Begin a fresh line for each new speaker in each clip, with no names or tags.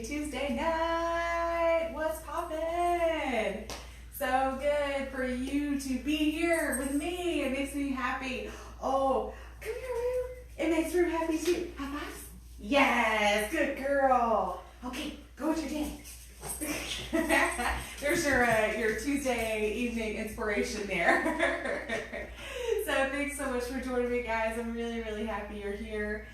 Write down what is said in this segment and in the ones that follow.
Tuesday night. What's poppin'? So good for you to be here with me. It makes me happy. Oh, come here, Rue. It makes Rue happy too. High fives? Yes, good girl. Okay, go with your day. There's your Tuesday evening inspiration there. So thanks so much for joining me, guys. I'm really, really happy you're here.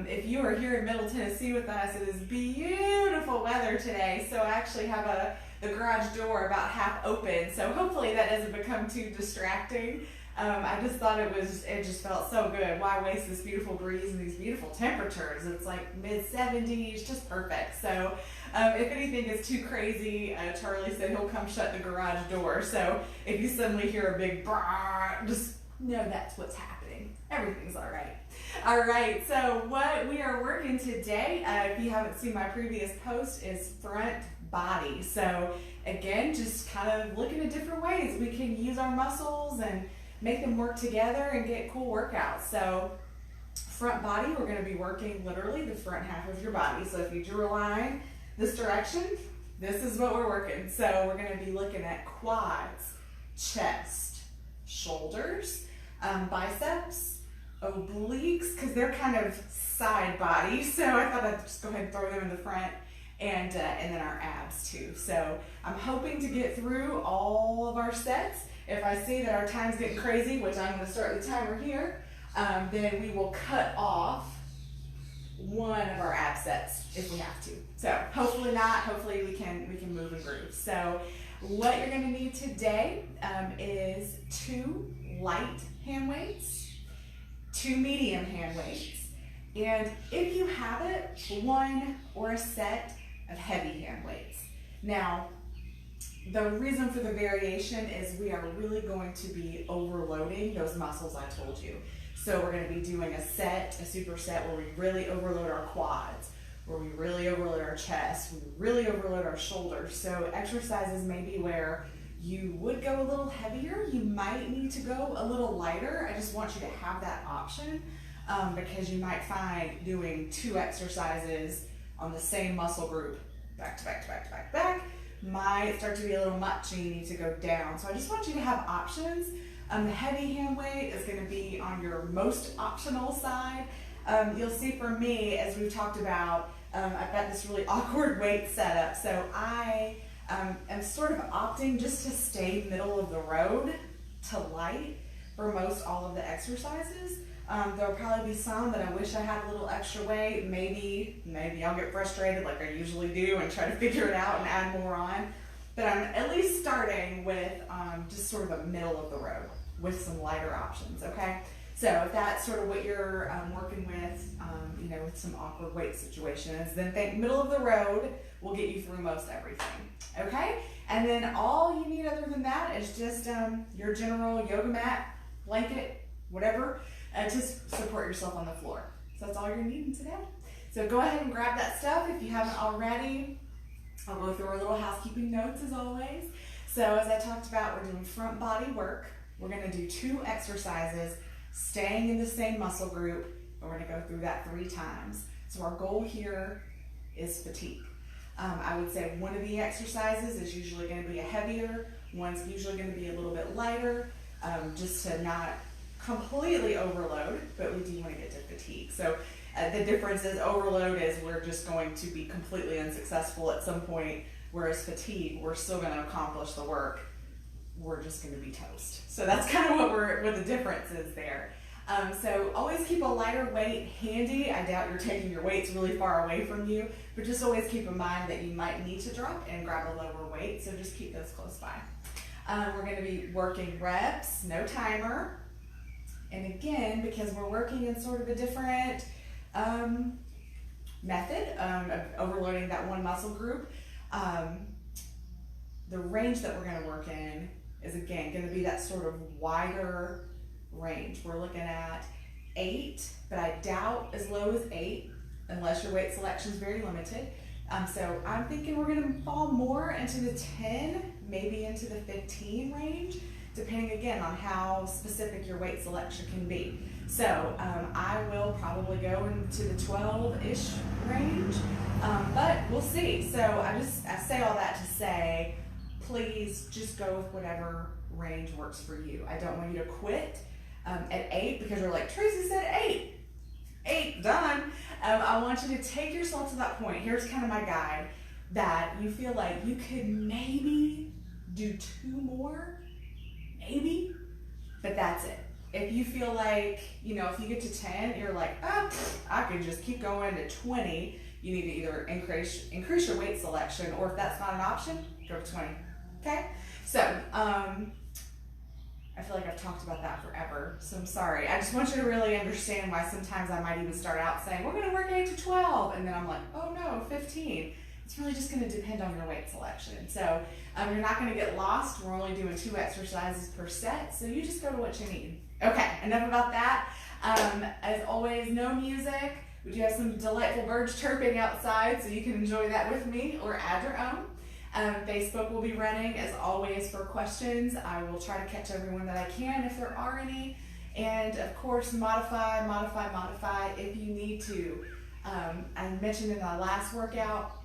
If you are here in Middle Tennessee with us, it is beautiful weather today. So I actually have the garage door about half open. So hopefully that doesn't become too distracting. I just thought it just felt so good. Why waste this beautiful breeze and these beautiful temperatures? It's like mid-70s, just perfect. So if anything is too crazy, Charlie said he'll come shut the garage door. So if you suddenly hear a big brrr, just know that's what's happening. Everything's all right. All right, so what we are working today, if you haven't seen my previous post, is front body. So again, just kind of looking at different ways we can use our muscles and make them work together and get cool workouts. So front body, we're going to be working literally the front half of your body. So if you drew a line this direction, this is what we're working. So we're going to be looking at quads, chest, shoulders, biceps, obliques, because they're kind of side body. So I thought I'd just go ahead and throw them in the front, and then our abs too. So I'm hoping to get through all of our sets. If I see that our time's getting crazy, which I'm going to start the timer here, then we will cut off one of our ab sets if we have to. So hopefully not. Hopefully we can move and groove. So what you're going to need today is 2 light hand weights, 2 medium hand weights, and if you have it, 1 or a set of heavy hand weights. Now, the reason for the variation is we are really going to be overloading those muscles I told you. So we're going to be doing a superset where we really overload our quads, where we really overload our chest, we really overload our shoulders. So exercises maybe where you would go a little heavier, you might need to go a little lighter. I just want you to have that option because you might find doing 2 exercises on the same muscle group back to back to back to back to back might start to be a little much and you need to go down. So I just want you to have options. The heavy hand weight is going to be on your most optional side. You'll see for me, as we've talked about, I've got this really awkward weight setup. So I am sort of opting just to stay middle of the road to light for most all of the exercises. There'll probably be some that I wish I had a little extra weight. Maybe I'll get frustrated like I usually do and try to figure it out and add more on. But I'm at least starting with just sort of a middle of the road with some lighter options, okay? So if that's sort of what you're working with, with some awkward weight situations, then think middle of the road will get you through most everything, okay? And then all you need other than that is just your general yoga mat, blanket, whatever, to support yourself on the floor. So that's all you're needing today. So go ahead and grab that stuff if you haven't already. I'll go through our little housekeeping notes as always. So as I talked about, we're doing front body work. We're going to do 2 exercises, staying in the same muscle group. We're going to go through that 3 times. So our goal here is fatigue. I would say one of the exercises is usually going to be a heavier, one's usually going to be a little bit lighter, just to not completely overload, but we do want to get to fatigue. So the difference is overload is we're just going to be completely unsuccessful at some point, whereas fatigue, we're still going to accomplish the work. We're just going to be toast. So that's kind of what the difference is there. So always keep a lighter weight handy. I doubt you're taking your weights really far away from you, but just always keep in mind that you might need to drop and grab a lower weight. So just keep those close by. We're going to be working reps, no timer. And again, because we're working in sort of a different method of overloading that one muscle group, the range that we're going to work in is again going to be that sort of wider range. We're looking at 8, but I doubt as low as 8 unless your weight selection is very limited. So I'm thinking we're going to fall more into the 10, maybe into the 15 range, depending again on how specific your weight selection can be. So I will probably go into the 12-ish range, but we'll see. So I say all that to say, please just go with whatever range works for you. I don't want you to quit at 8 because you're like, Tracy said 8, done. I want you to take yourself to that point. Here's kind of my guide, that you feel like you could maybe do 2 more, maybe, but that's it. If you feel like, you know, if you get to 10, you're like, oh, I could just keep going to 20. You need to either increase your weight selection, or if that's not an option, go to 20. Okay? So, I feel like I've talked about that forever, so I'm sorry. I just want you to really understand why sometimes I might even start out saying, we're gonna work 8 to 12, and then I'm like, oh no, 15. It's really just gonna depend on your weight selection. So you're not gonna get lost. We're only doing 2 exercises per set, so you just go to what you need. Okay, enough about that. As always, no music. We do have some delightful birds chirping outside, so you can enjoy that with me or add your own. Facebook will be running as always for questions. I will try to catch everyone that I can if there are any. And of course, modify if you need to. I mentioned in our last workout,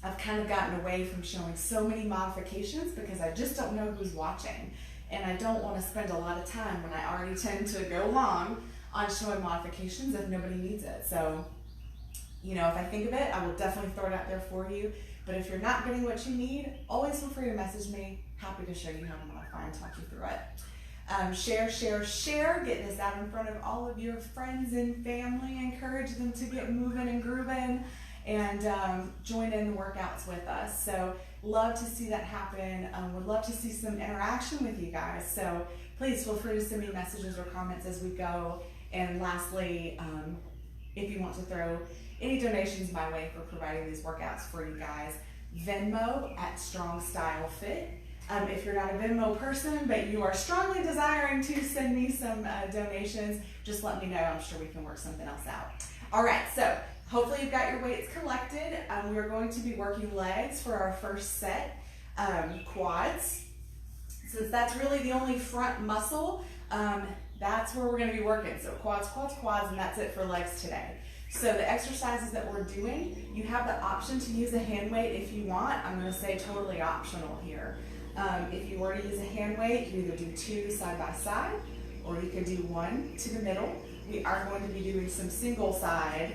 I've kind of gotten away from showing so many modifications because I just don't know who's watching. And I don't want to spend a lot of time when I already tend to go long on showing modifications if nobody needs it. So, you know, if I think of it, I will definitely throw it out there for you. But if you're not getting what you need, always feel free to message me. Happy to show you how to modify and talk you through it. Share. Get this out in front of all of your friends and family. Encourage them to get moving and grooving and join in the workouts with us. So love to see that happen. Would love to see some interaction with you guys. So please feel free to send me messages or comments as we go. And lastly, if you want to throw any donations my way for providing these workouts for you guys, Venmo at Strong Style Fit. If you're not a Venmo person, but you are strongly desiring to send me some donations, just let me know. I'm sure we can work something else out. All right, so hopefully you've got your weights collected. We're going to be working legs for our first set, quads. Since that's really the only front muscle, that's where we're going to be working. So quads, and that's it for legs today. So the exercises that we're doing, you have the option to use a hand weight if you want. I'm going to say totally optional here. If you were to use a hand weight, you either do 2 side by side, or you could do 1 to the middle. We are going to be doing some single side.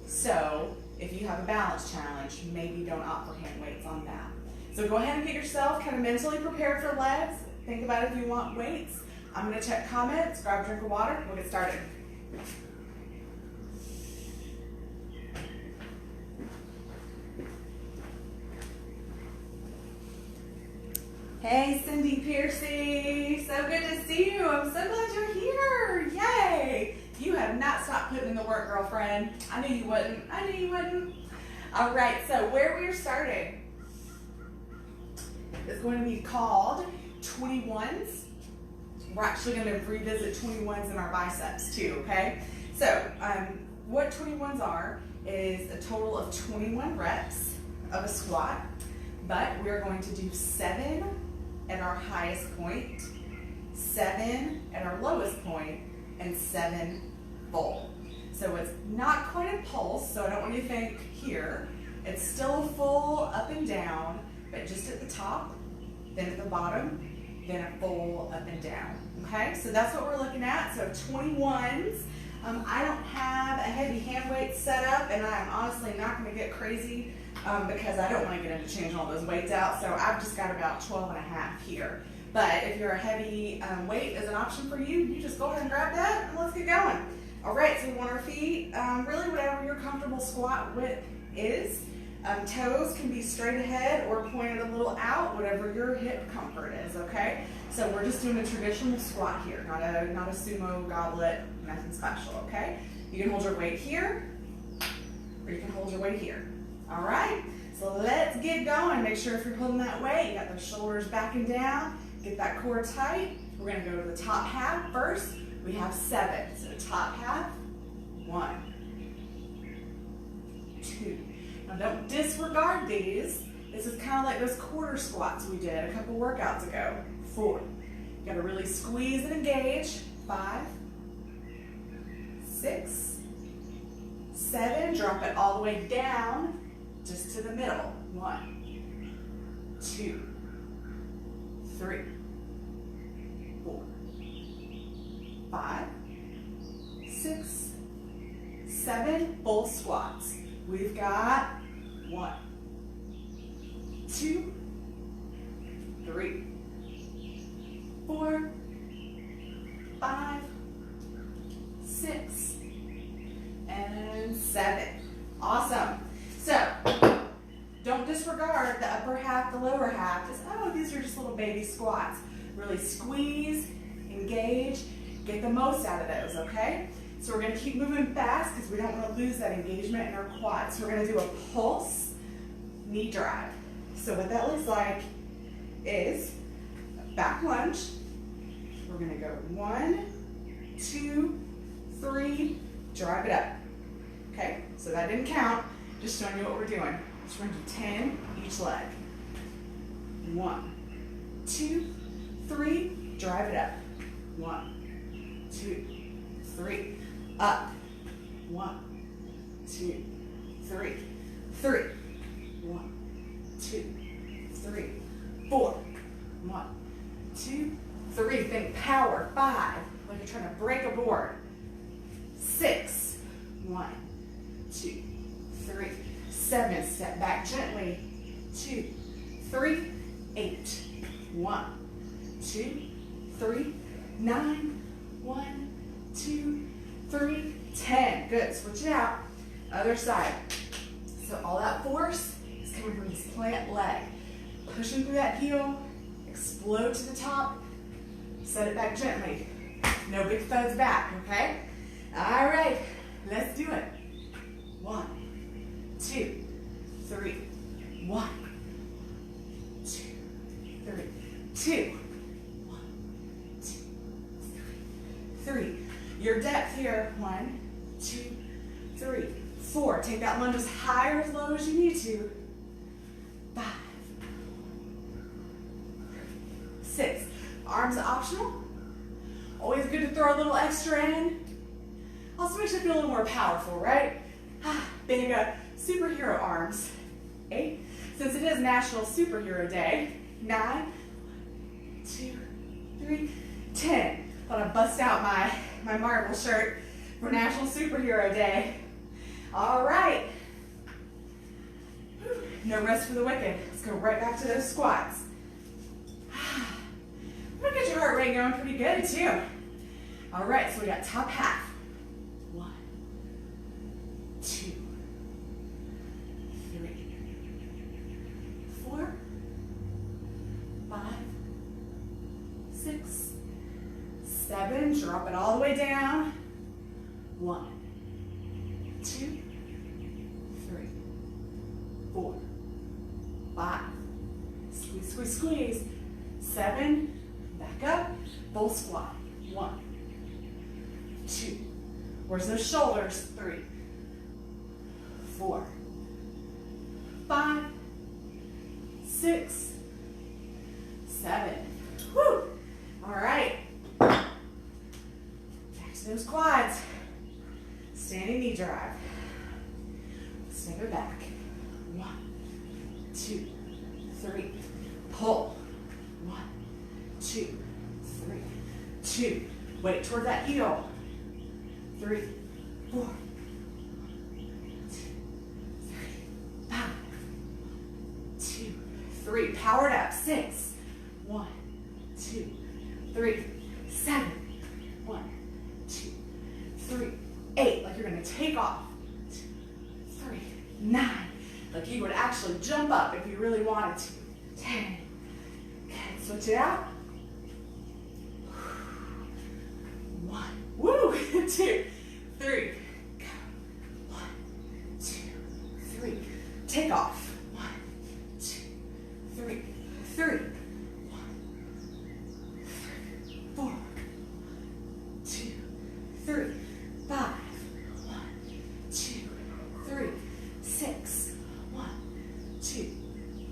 So if you have a balance challenge, maybe don't opt for hand weights on that. So go ahead and get yourself kind of mentally prepared for legs. Think about if you want weights. I'm going to check comments, grab a drink of water, we'll get started. Hey, Cindy Piercy, so good to see you. I'm so glad you're here. Yay! You have not stopped putting in the work, girlfriend. I knew you wouldn't. All right, so where we are starting is going to be called 21s. We're actually going to revisit 21s in our biceps too, okay? So what 21s are is a total of 21 reps of a squat, but we're going to do 7 at our highest point, 7 at our lowest point, and 7 full. So it's not quite a pulse, so I don't want you to think here. It's still a full up and down, but just at the top, then at the bottom, then a full up and down. Okay, so that's what we're looking at. So 21s. I don't have a heavy hand weight set up, and I'm honestly not going to get crazy because I don't want to get into changing all those weights out. So I've just got about 12 and a half here. But if you're a heavy weight as an option for you, you just go ahead and grab that and let's get going. All right, so we want our feet, really whatever your comfortable squat width is. Toes can be straight ahead or pointed a little out, whatever your hip comfort is, okay? So we're just doing a traditional squat here, not a sumo goblet, nothing special, okay? You can hold your weight here, or you can hold your weight here. All right, so let's get going. Make sure if you're holding that weight, you got those shoulders back and down, get that core tight. We're gonna go to the top half first. We have 7, so top half, 1, 2. Now don't disregard these. This is kind of like those quarter squats we did a couple workouts ago. 4, Gotta really squeeze and engage. 5, 6, 7. Drop it all the way down, just to the middle. 1, 2, 3, 4, 5, 6, 7. Full squats. We've got 1, 2, 3, 4, 5, 6, and 7. Awesome. So, don't disregard the upper half, the lower half. Just, oh, these are just little baby squats. Really squeeze, engage, get the most out of those, okay? So we're gonna keep moving fast because we don't want to lose that engagement in our quads. So we're gonna do a pulse knee drive. So what that looks like is a back lunge. We're gonna go 1, 2, 3, drive it up. Okay, so that didn't count, just showing you what we're doing. Just we're gonna do 10 each leg. 1, 2, 3, drive it up. 1, 2, 3, up. 1, 2, 3, 3. 1, 2, 3, 4. 1, 2, 3. Think power. 5, like you're trying to break a board. 6. 1, 2, 3, 7. Step back gently. 2, 3, 8. 1, 2, 3, 9. 1, 2, 3, 10. Good. Switch it out. Other side. So all that force is coming from this plant leg. Pushing through that heel. Explode to the top. Set it back gently. No big thuds back, okay? All right. Let's do it. 1, 2, 3. 1, 2, 3. 2. 1, 2, 3. 3. Your depth here. 1, 2, 3, 4. Take that lunge as high or as low as you need to. 5, 6. Arms optional. Always good to throw a little extra in. Also makes you feel a little more powerful, right? Big superhero arms. 8. Since it is National Superhero Day. 9, 2, 3, 10. Thought I'd bust out my marble shirt for National Superhero Day. All right. No rest for the wicked. Let's go right back to those squats. We're gonna get your heart rate going pretty good too. All right, so we got top half. 1, 2, 3, 4, 5, 6, 7. Drop it all the way down. 1, 2, 3, 4, 5. Squeeze, squeeze, squeeze. 7. Back up. Full squat. 1, 2. Where's those shoulders? 3, 4, 5, 6, 7. Woo! All right. Back to those quads. Standing knee drive. Step it back. 1, 2, 3. Pull. 1, 2, 3, 2. Weight toward that heel. 3, 4, 2, 3, 5, 2, 3. Powered up. 6. 1, 2, 3, 7. 1, 2, 3, 8. Like you're going to take off. 2, 3, 9. Like you would actually jump up if you really wanted to. 10. Okay, switch it out. 1. Woo! 2, 3. Go. 1, 2, 3. Take off. 1, 2, 3. 3. 1, 4, 2, 3. 5. 1, 2, 3. 6. 1, 2,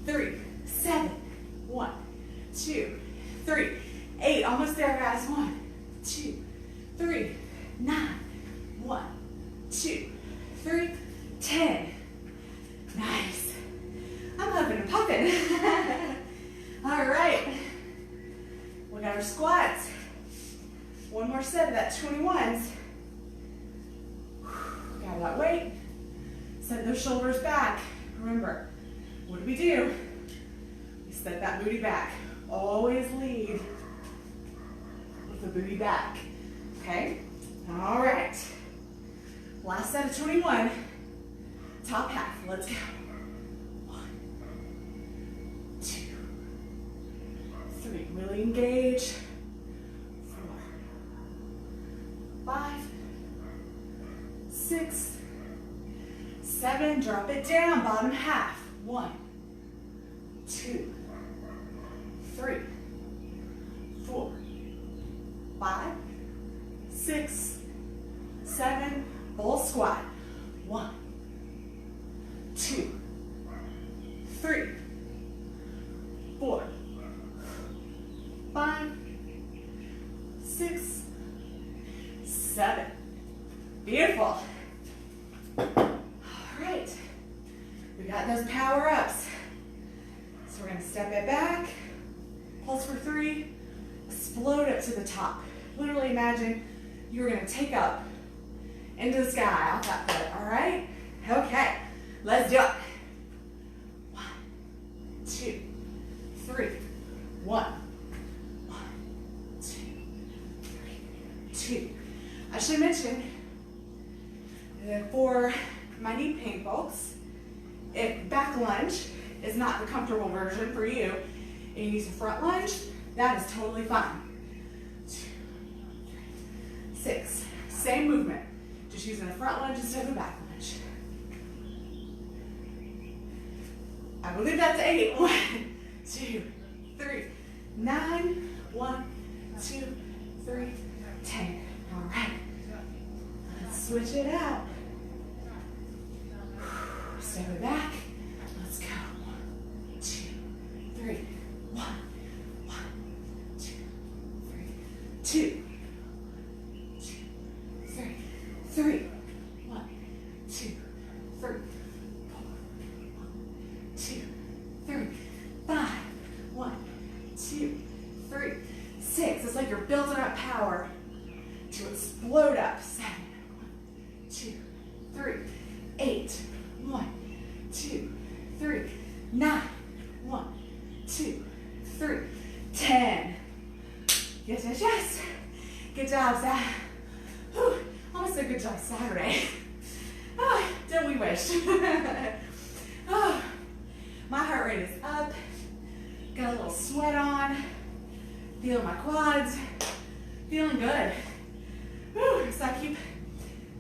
3. 7. 1, 2, 3. 8. Almost squats. One more set of that 21s. Got that weight. Send those shoulders back. Remember, what do? We set that booty back. Always lead with the booty back. Okay? All right. Last set of 21. Top half. Let's go. 1, 2, 3. Really engage. 4, 5, 6, 7. Drop it down. Bottom half. 1, 2, 3, 4, 5, 6, 7. Full squat. 1, 2, 3, 4, 5, 6, 7. Beautiful. All right. We got those power ups. So we're going to step it back, pulse for 3, explode up to the top. Literally imagine you're going to take up into the sky off that foot, all right? Okay, let's do it. 1, 2, 3, 1, 2, 3, 2. I should mention that for my knee pain folks, if back lunge is not the comfortable version for you, and you use a front lunge, that is totally fine. 2, 3, 6. Same movement, just using a front lunge instead of a back lunge. I believe that's 8. 1, 2, 3, 9. 1, 2, 3, 10. All right. Let's switch it out. Step it back. Let's go. 1, 2, 3. 1, 2, 3, 2. 3, 1, 2, 3, 4, 1, 2, 3, 5, 1, 2, 3, 6. It's like you're building up power to explode up. 7, 1, 2, 3, 8, 1, 2, 3, 9, 1, 2, 3, 10. Yes, yes, yes. Good job, Zach. Whew. Almost a good job Saturday. Oh, don't we wish? Oh, my heart rate is up. Got a little sweat on. Feeling my quads. Feeling good. Whew, so I keep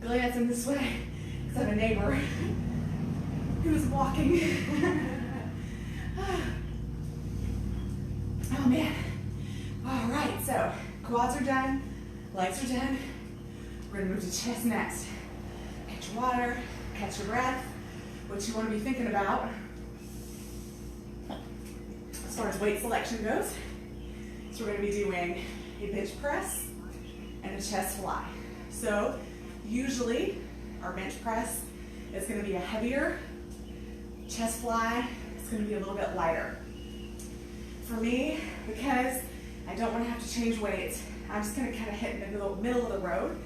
glancing this way because I have a neighbor who's walking. Oh man. All right, so quads are done. Legs are done. We're gonna move to chest next. Catch your water, catch your breath, what you wanna be thinking about as far as weight selection goes. So we're gonna be doing a bench press and a chest fly. So usually our bench press is gonna be a heavier, chest fly is gonna be a little bit lighter. For me, because I don't wanna have to change weights, I'm just gonna kinda hit in the middle of the road.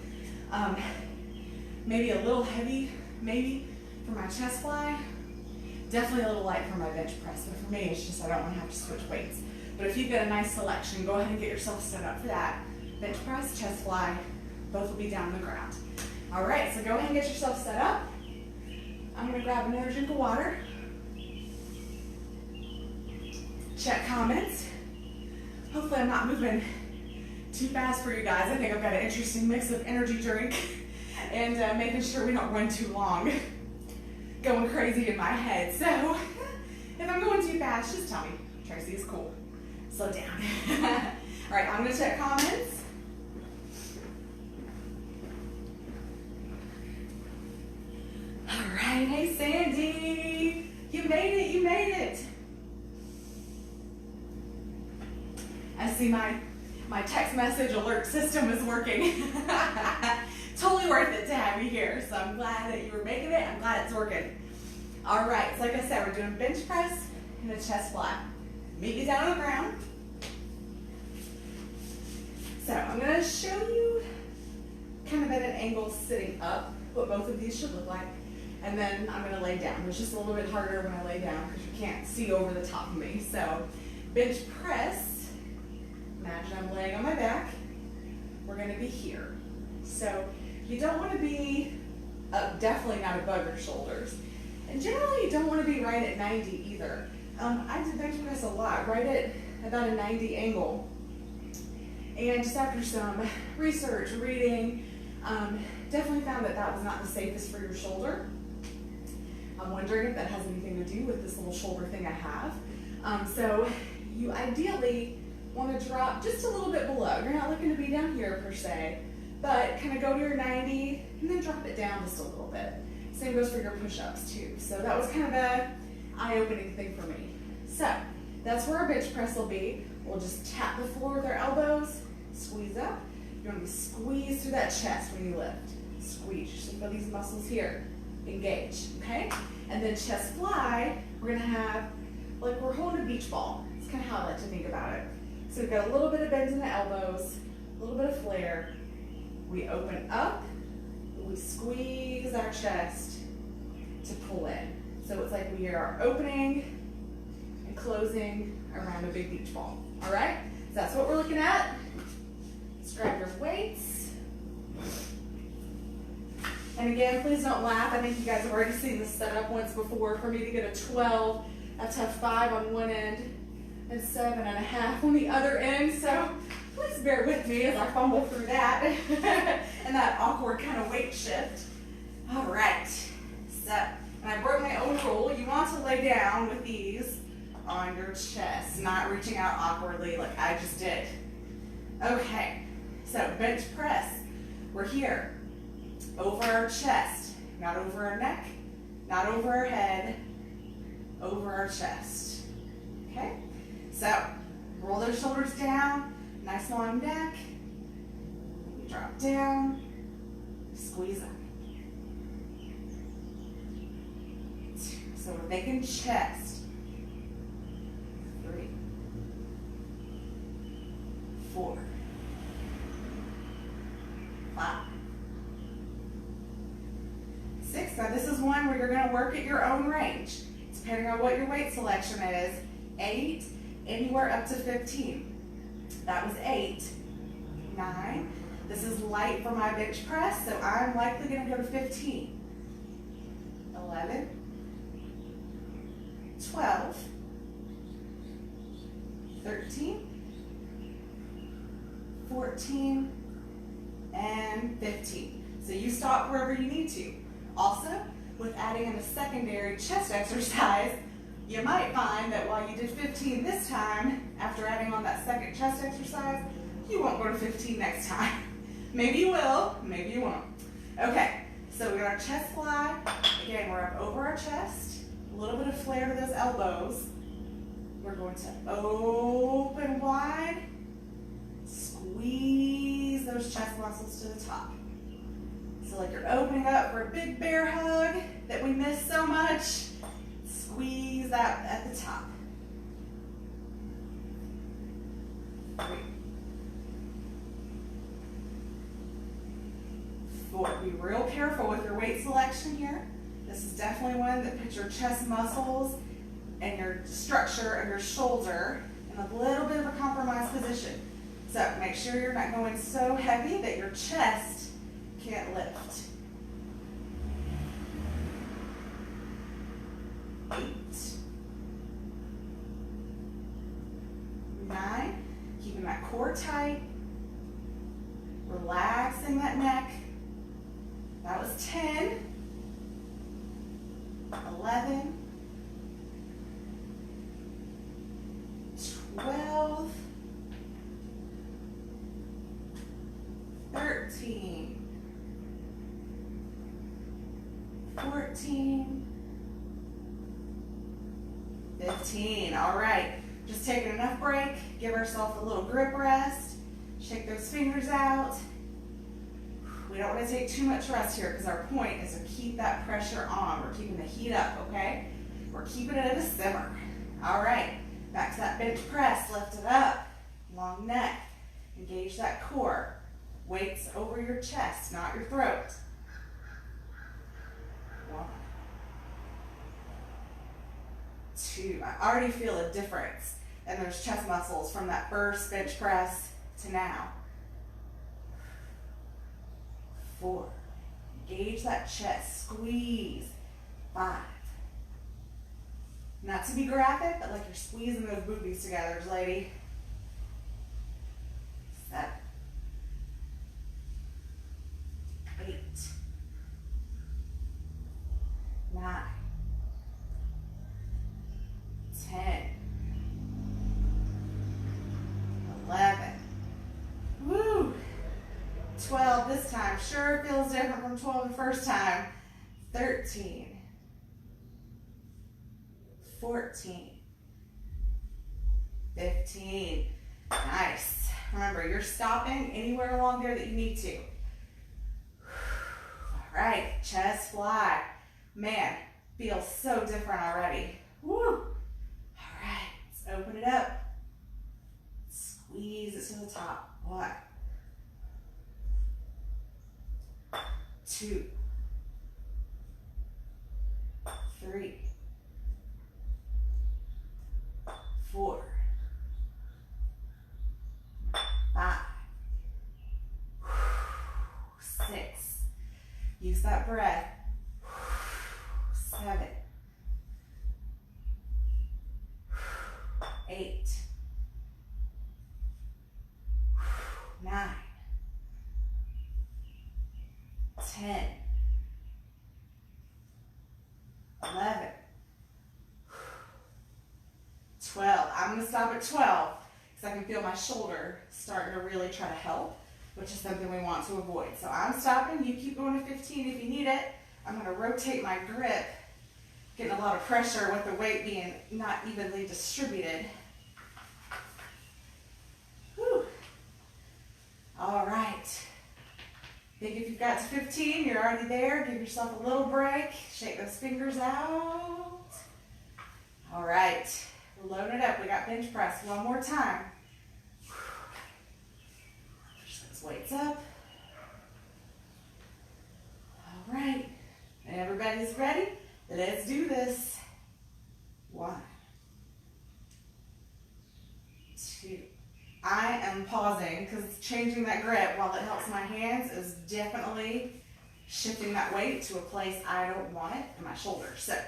Maybe a little heavy, maybe for my chest fly. Definitely a little light for my bench press, but for me, it's just I don't want to have to switch weights. But if you've got a nice selection, go ahead and get yourself set up for that. Bench press, chest fly, both will be down on the ground. All right, so go ahead and get yourself set up. I'm gonna grab another drink of water. Check comments. Hopefully I'm not moving too fast for you guys. I think I've got an interesting mix of energy drink and making sure we don't run too long. Going crazy in my head. So if I'm going too fast, just tell me. Tracy is cool. Slow down. All right, I'm gonna check comments. All right, hey Sandy, you made it, you made it. I see my text message alert system is working. Totally worth it to have you here. So I'm glad that you were making it. I'm glad it's working. All right, so like I said, we're doing bench press and a chest fly. Meet you down on the ground. So I'm going to show you kind of at an angle sitting up what both of these should look like. And then I'm going to lay down. It's just a little bit harder when I lay down because you can't see over the top of me. So bench press, imagine I'm laying on my back. We're going to be here. So you don't want to be definitely not above your shoulders. And generally you don't want to be right at 90 either. I did bench press a lot, right at about a 90 angle. And just after some research, reading, definitely found that that was not the safest for your shoulder. I'm wondering if that has anything to do with this little shoulder thing I have. So you ideally want to drop just a little bit below. You're not looking to be down here per se, but kind of go to your 90 and then drop it down just a little bit. Same goes for your push-ups too. So that was kind of a eye-opening thing for me. So that's where our bench press will be. We'll just tap the floor with our elbows, squeeze up. You want to be squeezed through that chest when you lift. Squeeze. Just feel these muscles here. Engage, okay? And then chest fly, we're gonna have, like we're holding a beach ball. It's kind of how I like to think about it. So we've got a little bit of bend in the elbows, a little bit of flare. We open up, we squeeze our chest to pull in. So it's like we are opening and closing around a big beach ball, all right? So that's what we're looking at. Let's grab your weights. And again, please don't laugh. I think you guys have already seen this set up once before. For me to get a 12, I have to have 5 on one end and 7.5 on the other end. So please bear with me as I fumble through that and that awkward kind of weight shift. All right. So, and I broke my own rule. You want to lay down with these on your chest, not reaching out awkwardly like I just did. Okay. So bench press. We're here. Over our chest, not over our neck, not over our head, over our chest. Okay? So, roll those shoulders down, nice long neck, drop down, squeeze up. 2, so we're making chest. 3, 4, 5. 6. Now this is one where you're going to work at your own range, depending on what your weight selection is. 8, anywhere up to 15. That was 8. 9. This is light for my bench press, so I'm likely going to go to 15. 11. 12. 13. 14. And 15. So you stop wherever you need to. Also, with adding in a secondary chest exercise, you might find that while you did 15 this time, after adding on that second chest exercise, you won't go to 15 next time. Maybe you will, maybe you won't. Okay, so we got our chest fly. Again, we're up over our chest, a little bit of flare to those elbows. We're going to open wide, squeeze those chest muscles to the top. So like you're opening up for a big bear hug that we miss so much. Squeeze that at the top. 3, 4. Be real careful with your weight selection here. This is definitely one that puts your chest muscles and your structure of your shoulder in a little bit of a compromised position. So make sure you're not going so heavy that your chest can't lift. 8. 9. Keeping that core tight. Relaxing that neck. That was 10. 11. 12. 13. 14, 15. All right, just taking enough break. Give ourselves a little grip rest. Shake those fingers out. We don't want to take too much rest here because our point is to keep that pressure on. We're keeping the heat up, okay? We're keeping it at a simmer. All right, back to that bench press. Lift it up. Long neck. Engage that core. Weights over your chest, not your throat. 1, 2. I already feel a difference in those chest muscles from that first bench press to now. 4. Engage that chest. Squeeze. 5. Not to be graphic, but like you're squeezing those boobies together, lady. 7. 8. 9. 10. 11. Woo! 12 this time. Sure, it feels different from 12 the first time. 13. 14. 15. Nice. Remember, you're stopping anywhere along there that you need to. All right, chest fly. Man, feels so different already. Woo! All right, let's open it up. Squeeze it to the top. 1, 2, 3, 4, 5, 6. Use that breath. 7, 8, 9, 10, 11, 12. I'm going to stop at 12 because I can feel my shoulder starting to really try to help, which is something we want to avoid. So I'm stopping. You keep going to 15 if you need it. I'm going to rotate my grip, getting a lot of pressure with the weight being not evenly distributed. Whew. All right. Think if you've got to 15, you're already there. Give yourself a little break. Shake those fingers out. All right. We're loading it up. We got bench press. One more time. Push those weights up. All right. Everybody's ready? Let's do this. 1, 2. I am pausing because changing that grip while it helps my hands is definitely shifting that weight to a place I don't want it in my shoulders. So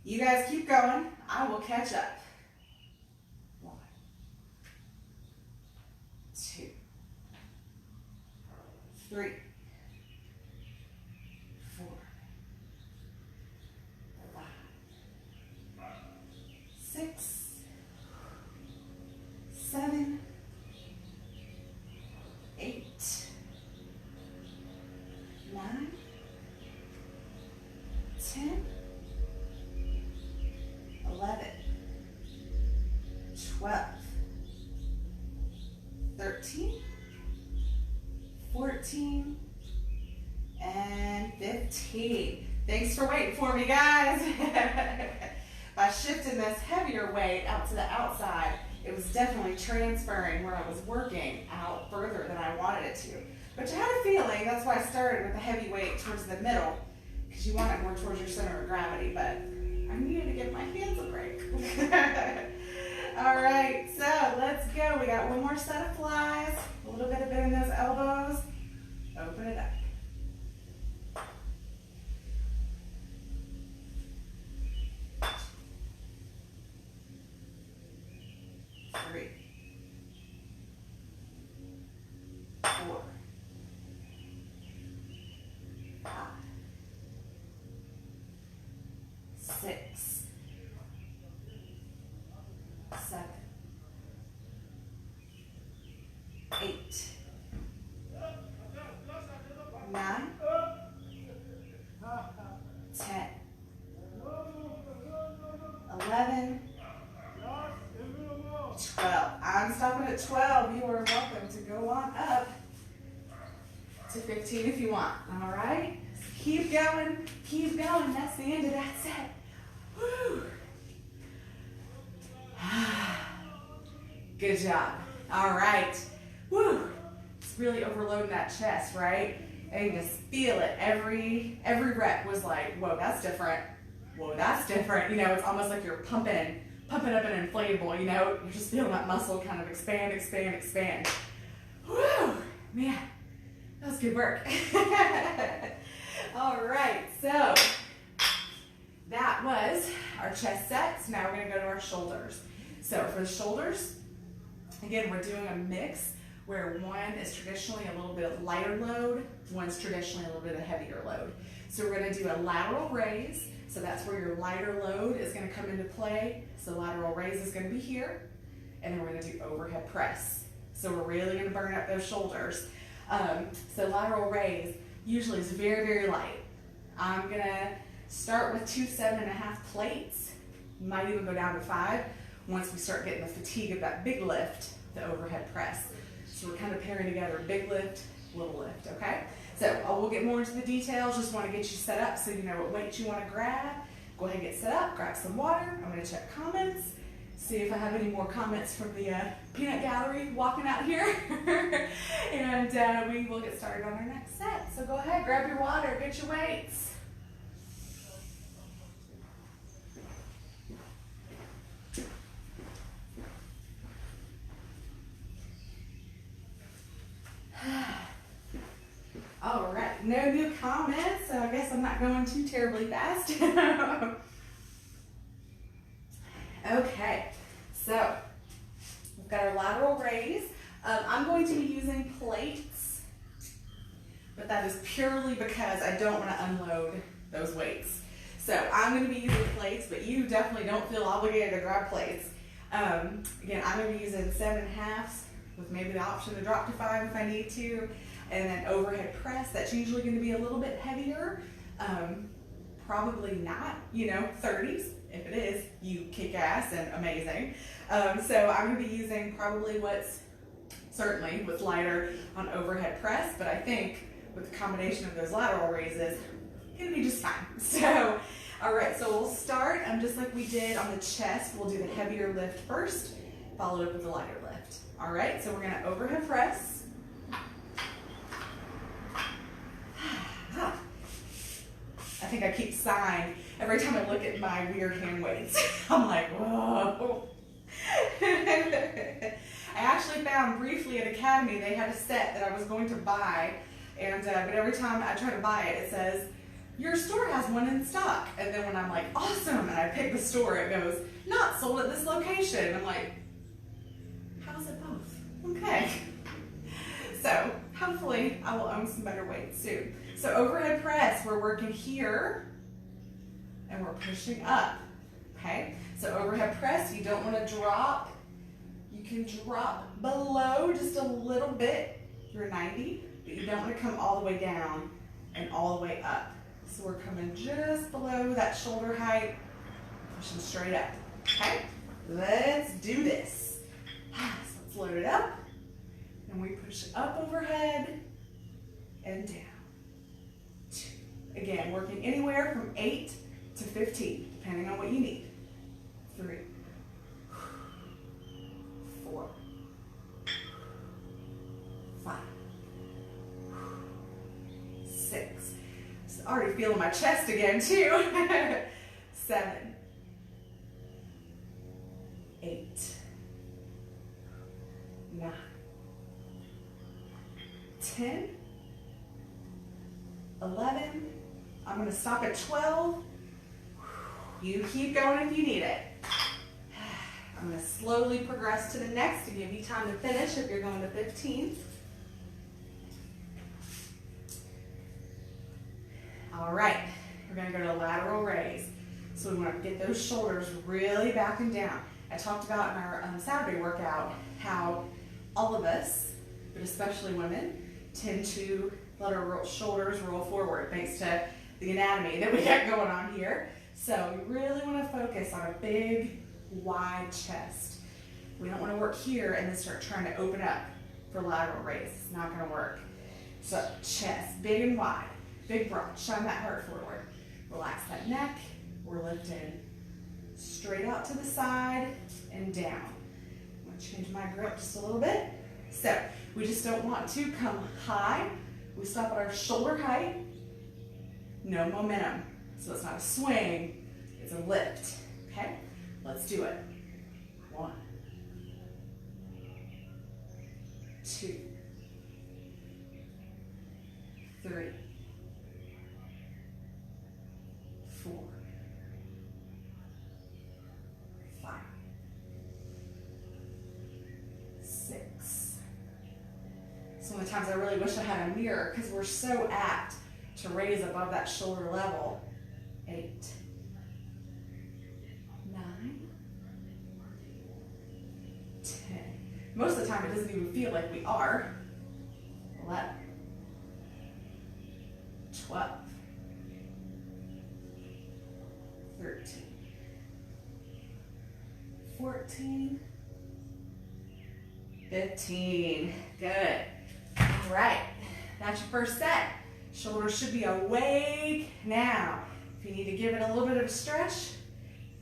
you guys keep going. I will catch up. 1, 2, 3, 4, 5, 6, 7, 8, 9, 10, 11, 12, 13, 14, and 15. Thanks for waiting for me, guys. By shifting this heavier weight out to the outside, it was definitely transferring where I was working out further than I wanted it to. But you had a feeling, that's why I started with the heavy weight towards the middle, because you want it more towards your center of gravity, but I needed to give my hands a break. All right, so let's go. We got one more set of flies, a little bit of bend in those elbows. Open it up. 3, 4, 5, 6, 7, 8, 9, 10, 11, 12. I'm stopping at 12. You are welcome to go on up to 15 if you want. All right? Keep going. Keep going. That's the end of that set. Woo. Good job. All right. Woo. just really overloading that chest, right? And you just feel it. Every rep was like, whoa, that's different. Whoa, that's different. You know, it's almost like you're pumping up an inflatable, you know? You're just feeling that muscle kind of expand, expand, expand. Whew, man, that was good work. All right, so that was our chest set. So now we're gonna go to our shoulders. So for the shoulders, again, we're doing a mix where one is traditionally a little bit of lighter load, one's traditionally a little bit of heavier load. So we're gonna do a lateral raise. So that's where your lighter load is gonna come into play. So lateral raise is gonna be here. And then we're gonna do overhead press. So we're really gonna burn up those shoulders. So lateral raise usually is very, very light. I'm gonna start with 2 7.5 plates. Might even go down to 5 once we start getting the fatigue of that big lift, the overhead press. So we're kind of pairing together big lift, little lift, okay? So we'll get more into the details, just want to get you set up so you know what weight you want to grab. Go ahead and get set up, grab some water. I'm going to check comments, see if I have any more comments from the peanut gallery walking out here. And we will get started on our next set. So go ahead, grab your water, get your weights. All right, no new comments, so I guess I'm not going too terribly fast. Okay, so we've got our lateral raise. I'm going to be using plates, but that is purely because I don't want to unload those weights. So I'm going to be using plates, but you definitely don't feel obligated to grab plates. Again, I'm going to be using 7.5s with maybe the option to drop to 5 if I need to. And then overhead press, that's usually going to be a little bit heavier. Probably not, 30s. If it is, you kick ass and amazing. So I'm going to be using probably what's lighter on overhead press, but I think with the combination of those lateral raises, it'll be just fine. So, all right, so we'll start just like we did on the chest. We'll do the heavier lift first, followed up with the lighter lift. All right, so we're going to overhead press. I think I keep sighing every time I look at my weird hand weights. I'm like, whoa. I actually found briefly at Academy they had a set that I was going to buy, and but every time I try to buy it, it says, your store has one in stock. And then when I'm like, awesome, and I pick the store, it goes, not sold at this location. I'm like, how is it both? Okay. So hopefully I will own some better weights soon. So overhead press, we're working here and we're pushing up, okay? So overhead press, you don't want to drop. You can drop below just a little bit, you're 90, but you don't want to come all the way down and all the way up. So we're coming just below that shoulder height, pushing straight up, okay? Let's do this. So let's load it up. And we push up overhead and down. 2. Again, working anywhere from 8 to 15, depending on what you need. 3, 4, 5, 6. I'm already feeling my chest again too. 7, 8, 9, 10, 11, I'm going to stop at 12. You keep going if you need it. I'm going to slowly progress to the next to give you time to finish if you're going to 15. All right, we're going to go to lateral raise. So we want to get those shoulders really back and down. I talked about in our Saturday workout how all of us, but especially women, tend to let our shoulders roll forward thanks to the anatomy that we got going on here. So we really want to focus on a big, wide chest. We don't want to work here and then start trying to open up for lateral raise. It's not going to work. So chest, big and wide, big broad. Shine that heart forward. Relax that neck. We're lifting straight out to the side and down. I'm going to change my grip just a little bit. So We just don't want to come high. We stop at our shoulder height. No momentum. So it's not a swing, it's a lift. Okay? Let's do it. 1, 2, 3, 4, 5, 6. Some of the times I really wish I had a mirror because we're so apt to raise above that shoulder level. 8, 9, 10. Most of the time it doesn't even feel like we are. 11, 12, 13, 14, 15. Good. All right. That's your first set. Shoulders should be awake now. If you need to give it a little bit of a stretch,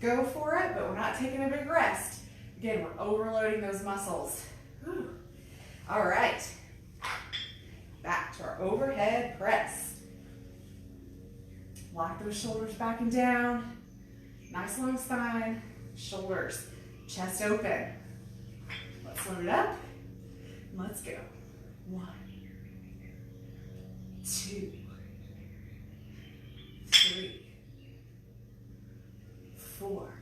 go for it, but we're not taking a big rest. Again, we're overloading those muscles. Whew. All right. Back to our overhead press. Lock those shoulders back and down. Nice long spine. Shoulders, chest open. Let's load it up. Let's go. 1, 2, 3, 4,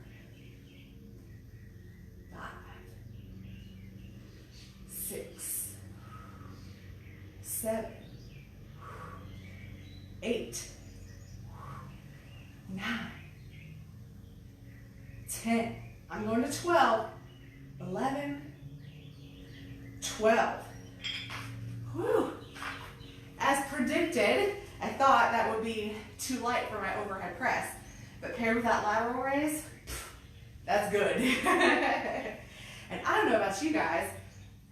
5, 6, 7, 8, 9, 10. I'm going to 12, 11, 12. Whew. As predicted, I thought that would be too light for my overhead press, but paired with that lateral raise, that's good. And I don't know about you guys,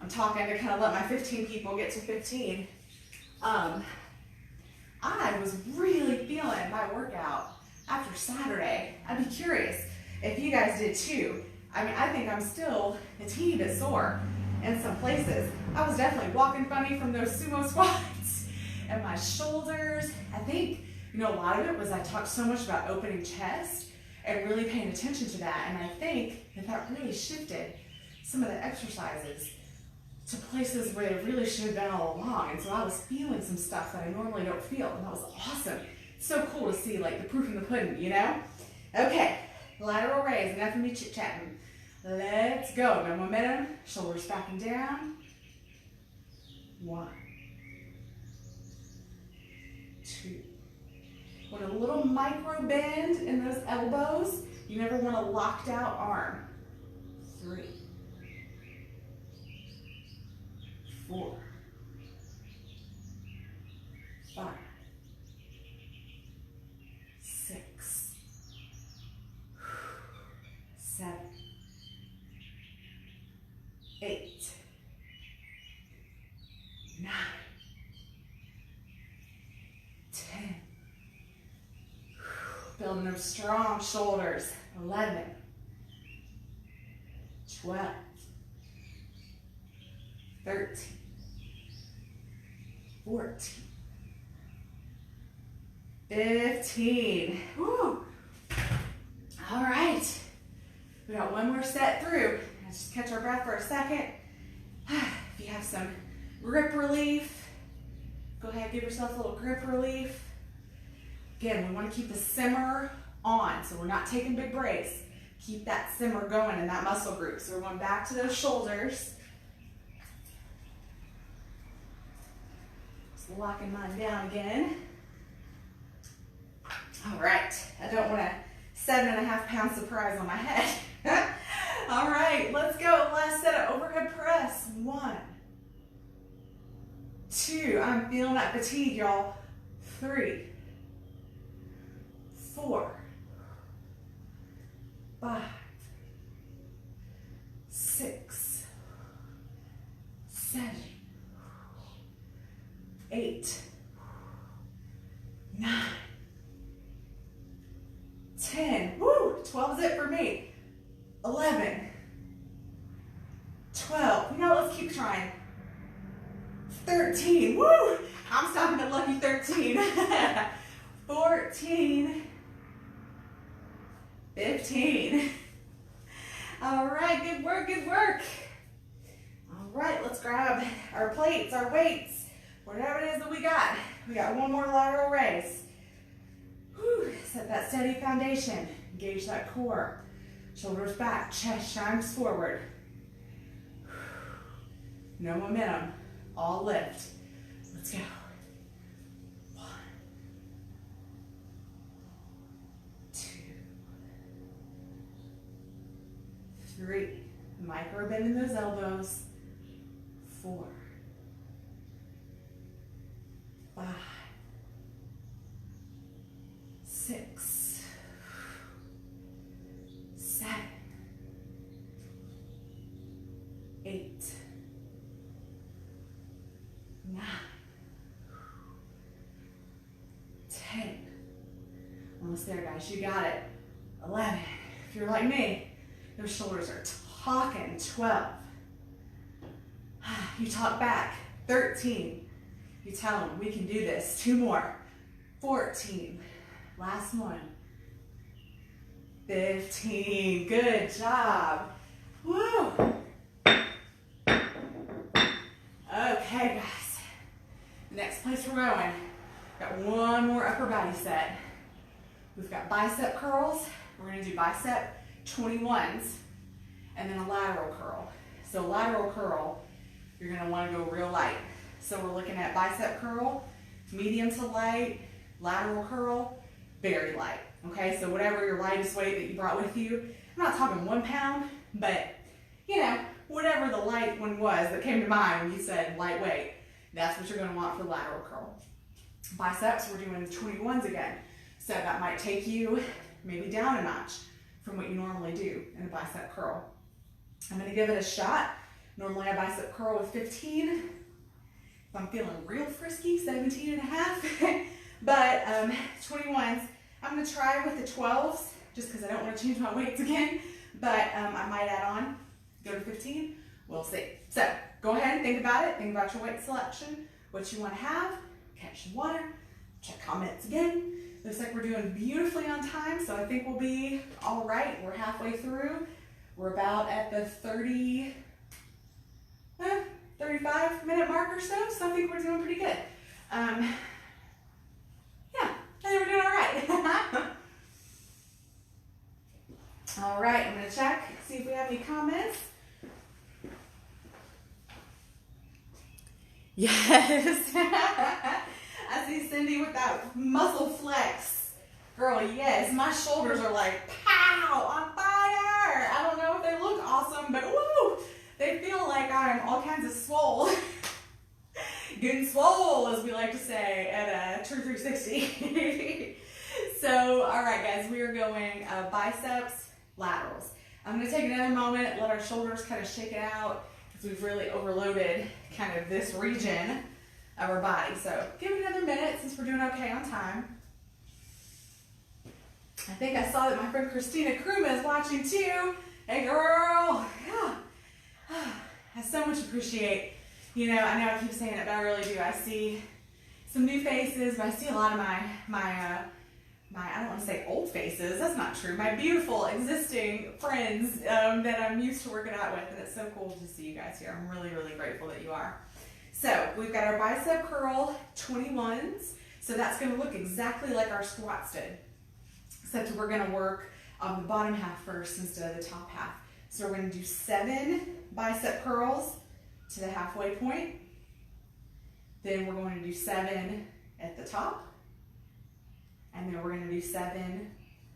I'm talking to kind of let my 15 people get to 15. I was really feeling my workout after Saturday. I'd be curious if you guys did too. I mean, I think I'm still a teeny bit sore in some places. I was definitely walking funny from those sumo squats and my shoulders. I think, you know, a lot of it was I talked so much about opening chest and really paying attention to that. And I think that really shifted some of the exercises to places where they really should have been all along. And so I was feeling some stuff that I normally don't feel, and that was awesome. It's so cool to see like the proof in the pudding, you know? Okay, lateral raise, enough of me chit-chatting. Let's go. No momentum, shoulders back and down. 1, 2. Want a little micro bend in those elbows. You never want a locked out arm. 3, 4, 5, 6, 7, 8, 9, 10. Building those strong shoulders. 11, 12, 13, 14, 15. Woo. All right. We got one more set through. Let's just catch our breath for a second. If you have some grip relief, go ahead, give yourself a little grip relief. Again, we want to keep the simmer on, so we're not taking big breaks. Keep that simmer going in that muscle group. So we're going back to those shoulders. Just locking mine down again. All right, I don't want a 7.5 pound surprise on my head. All right, let's go. Last set of overhead press. 1, 2, I'm feeling that fatigue, y'all. 3, 4, 5, 6, 7, 8, 9, 10. Woo! 12 is it for me. 11, 12. You know, let's keep trying. 13. Woo! I'm stopping at lucky 13. 14. 15. All right, good work, good work. All right, let's grab our plates, our weights, whatever it is that we got. We got one more lateral raise. Whew, set that steady foundation. Engage that core. Shoulders back, chest shines forward. No momentum, all lift. Let's go. 1, 2, 3. Micro bend in those elbows. 4, 5, 6, 7, 8, 9, 10. Almost there, guys. You got it. 11. If you're like me, those shoulders are talking. 12. You talk back. 13. You tell them, we can do this. 2 more. 14. Last one. 15. Good job. Woo. Okay, guys. Next place we're going. Got one more upper body set. We've got bicep curls. We're going to do bicep 21s and then a lateral curl. So lateral curl, you're going to want to go real light. So we're looking at bicep curl, medium to light, lateral curl, very light. Okay, so whatever your lightest weight that you brought with you, I'm not talking 1 pound, but you know, whatever the light one was that came to mind when you said lightweight, that's what you're going to want for lateral curl. Biceps, we're doing 21s again. So that might take you maybe down a notch from what you normally do in a bicep curl. I'm going to give it a shot. Normally I bicep curl with 15. If I'm feeling real frisky, 17 and a half. But 21s, I'm going to try with the 12s just because I don't want to change my weights again. But I might add on, go to 15. We'll see. So go ahead and think about it. Think about your weight selection, what you want to have. Catch some water. Check comments again. Looks like we're doing beautifully on time, so I think we'll be all right. We're halfway through. We're about at the 35-minute mark or so, so I think we're doing pretty good. Yeah, I think we're doing all right. All right, I'm going to check, see if we have any comments. Yes. I see Cindy with that muscle flex. Girl, yes, my shoulders are like, pow, on fire. I don't know if they look awesome, but woo, they feel like I'm all kinds of swole. Getting swole, as we like to say at True 360. So, all right, guys, we are going biceps, laterals. I'm going to take another moment, let our shoulders kind of shake it out, because we've really overloaded kind of this region of our body. So give it another minute since we're doing okay on time. I think I saw that my friend Christina Kruma is watching too. Hey girl, yeah. I so much appreciate, you know I keep saying it, but I really do. I see some new faces, but I see a lot of my I don't want to say old faces, that's not true, my beautiful existing friends that I'm used to working out with, and it's so cool to see you guys here. I'm really, really grateful that you are. So we've got our bicep curl 21s. So that's going to look exactly like our squats did, except we're going to work on the bottom half first instead of the top half. So we're going to do 7 bicep curls to the halfway point. Then we're going to do 7 at the top. And then we're going to do 7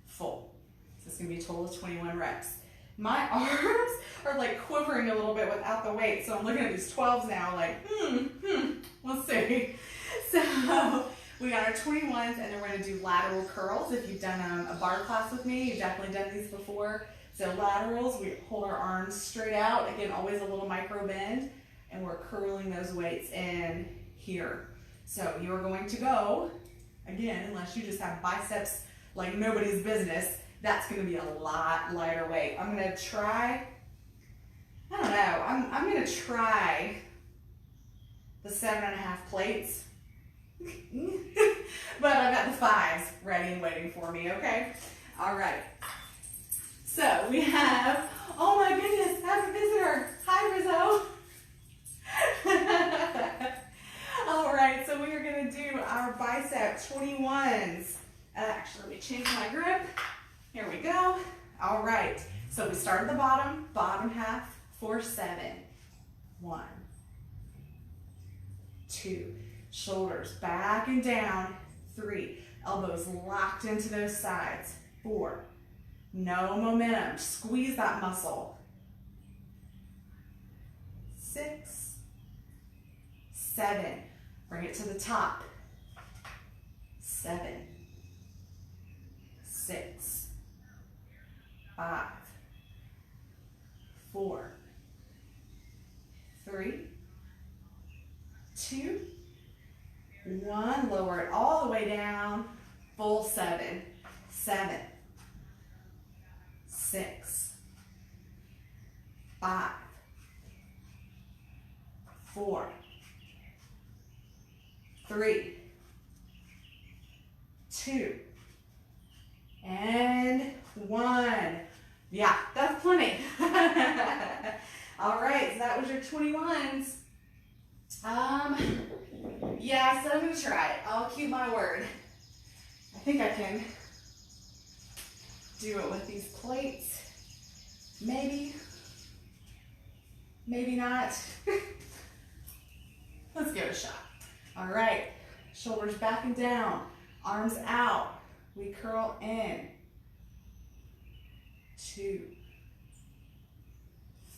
full. So it's going to be a total of 21 reps. My arms are like quivering a little bit without the weight, so I'm looking at these 12s now like, we'll see. So we got our 21s, and then we're going to do lateral curls. If you've done a bar class with me, you've definitely done these before. So laterals, we hold our arms straight out. Again, always a little micro bend, and we're curling those weights in here. So you're going to go, again, unless you just have biceps like nobody's business, that's going to be a lot lighter weight. I'm going to try, I don't know, I'm going to try the 7.5 plates. But I've got the 5s ready and waiting for me, okay? All right. So we have, oh my goodness, I have a visitor. Hi, Rizzo. All right, so we are going to do our bicep 21s. Actually, let me change my grip. Here we go. All right, so we start at the bottom half for 7. 1, 2, shoulders back and down. 3, elbows locked into those sides. 4, no momentum, squeeze that muscle. 6, 7, bring it to the top. 7, 6, 5, 4, 3, 2, 1. Lower it all the way down. Full 7. 7, 6, 5, 4, 3, 2, and 1. Yeah, that's plenty. All right, so that was your 21s. Yeah, so I'm gonna try it. I'll keep my word. I think I can do it with these plates. Maybe. Maybe not. Let's give it a shot. All right, shoulders back and down, arms out. We curl in. 2,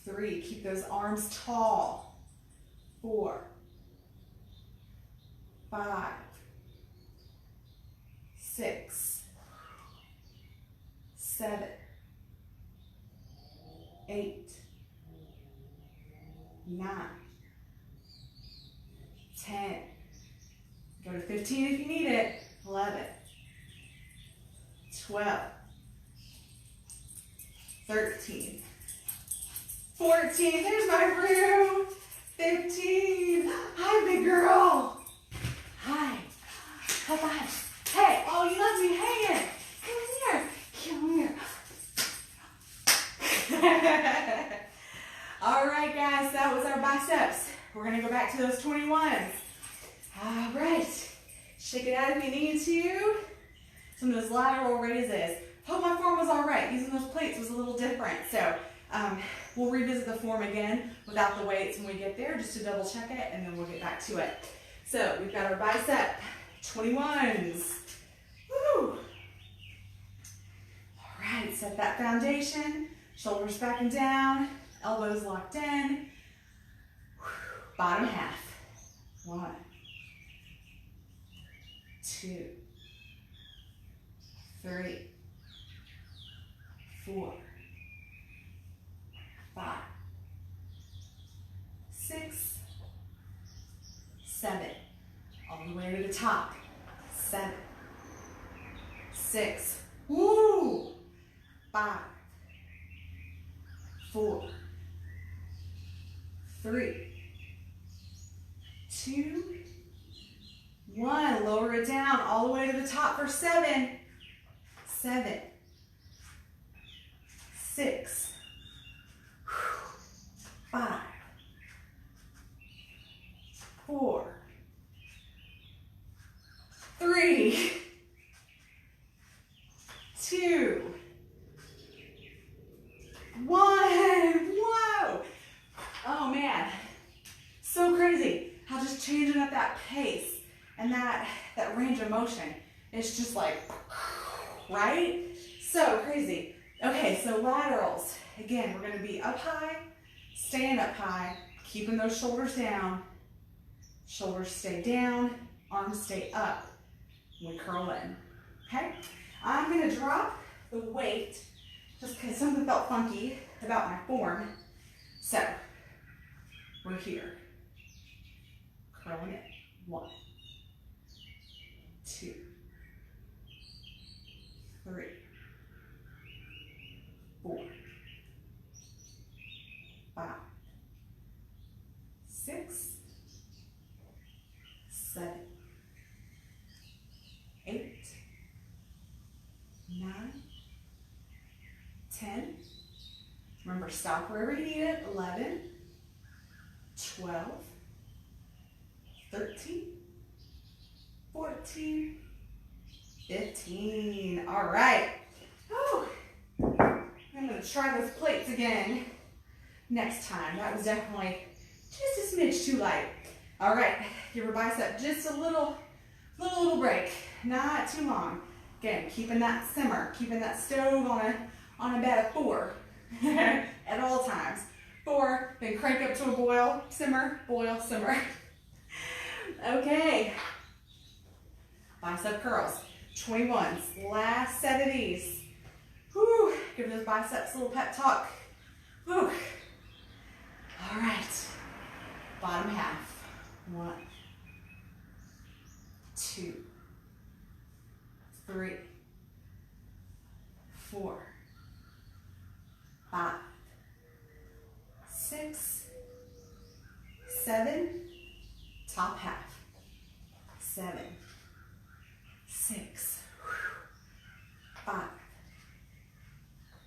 3, keep those arms tall. 4, 5, 6, 7, 8, 9, 10. Go to 15 if you need it. 11, 12, 13, 14. There's my room. 15. Hi, big girl. Hi. High five. Hey, oh, you left me hanging. Come here. Come here. All right, guys, that was our biceps. We're going to go back to those 21s. All right. Shake it out if you need to. Some of those lateral raises. Hope my form was all right. Using those plates was a little different. So we'll revisit the form again without the weights when we get there, just to double check it, and then we'll get back to it. So we've got our bicep 21s. Woo! All right, set that foundation. Shoulders back and down, elbows locked in. Bottom half. 1, 2, 3, 4, 5, 6, 7. All the way to the top. 7, 6. Woo! 5, 4, 3, 2, 1. Lower it down all the way to the top for 7, 7, 6, 5, 4, 3, 2, 1. Whoa! Oh man, so crazy how just changing up that pace and that range of motion is just like, right? So crazy. Okay, so laterals. Again, we're going to be up high, staying up high, keeping those shoulders down. Shoulders stay down, arms stay up. We curl in. Okay? I'm going to drop the weight just because something felt funky about my form. So, we're here. Curling it. 1, 2, 3, 4, 5, 6, 10. Remember, stop wherever you need it. 11, 12, 13, 14, 15. All right. Whew. I'm going to try those plates again next time. That was definitely just a smidge too light. All right. Give your bicep just a little break. Not too long. Again, keeping that simmer, keeping that stove on a bed of 4 at all times. 4, then crank up to a boil, simmer, boil, simmer. Okay. Bicep curls. 21s. Last set of these. Whew. Give those biceps a little pep talk. Whew. All right. Bottom half. 1, 2, 3, 4, 5, 6, 7, top half. 7, 6, 5,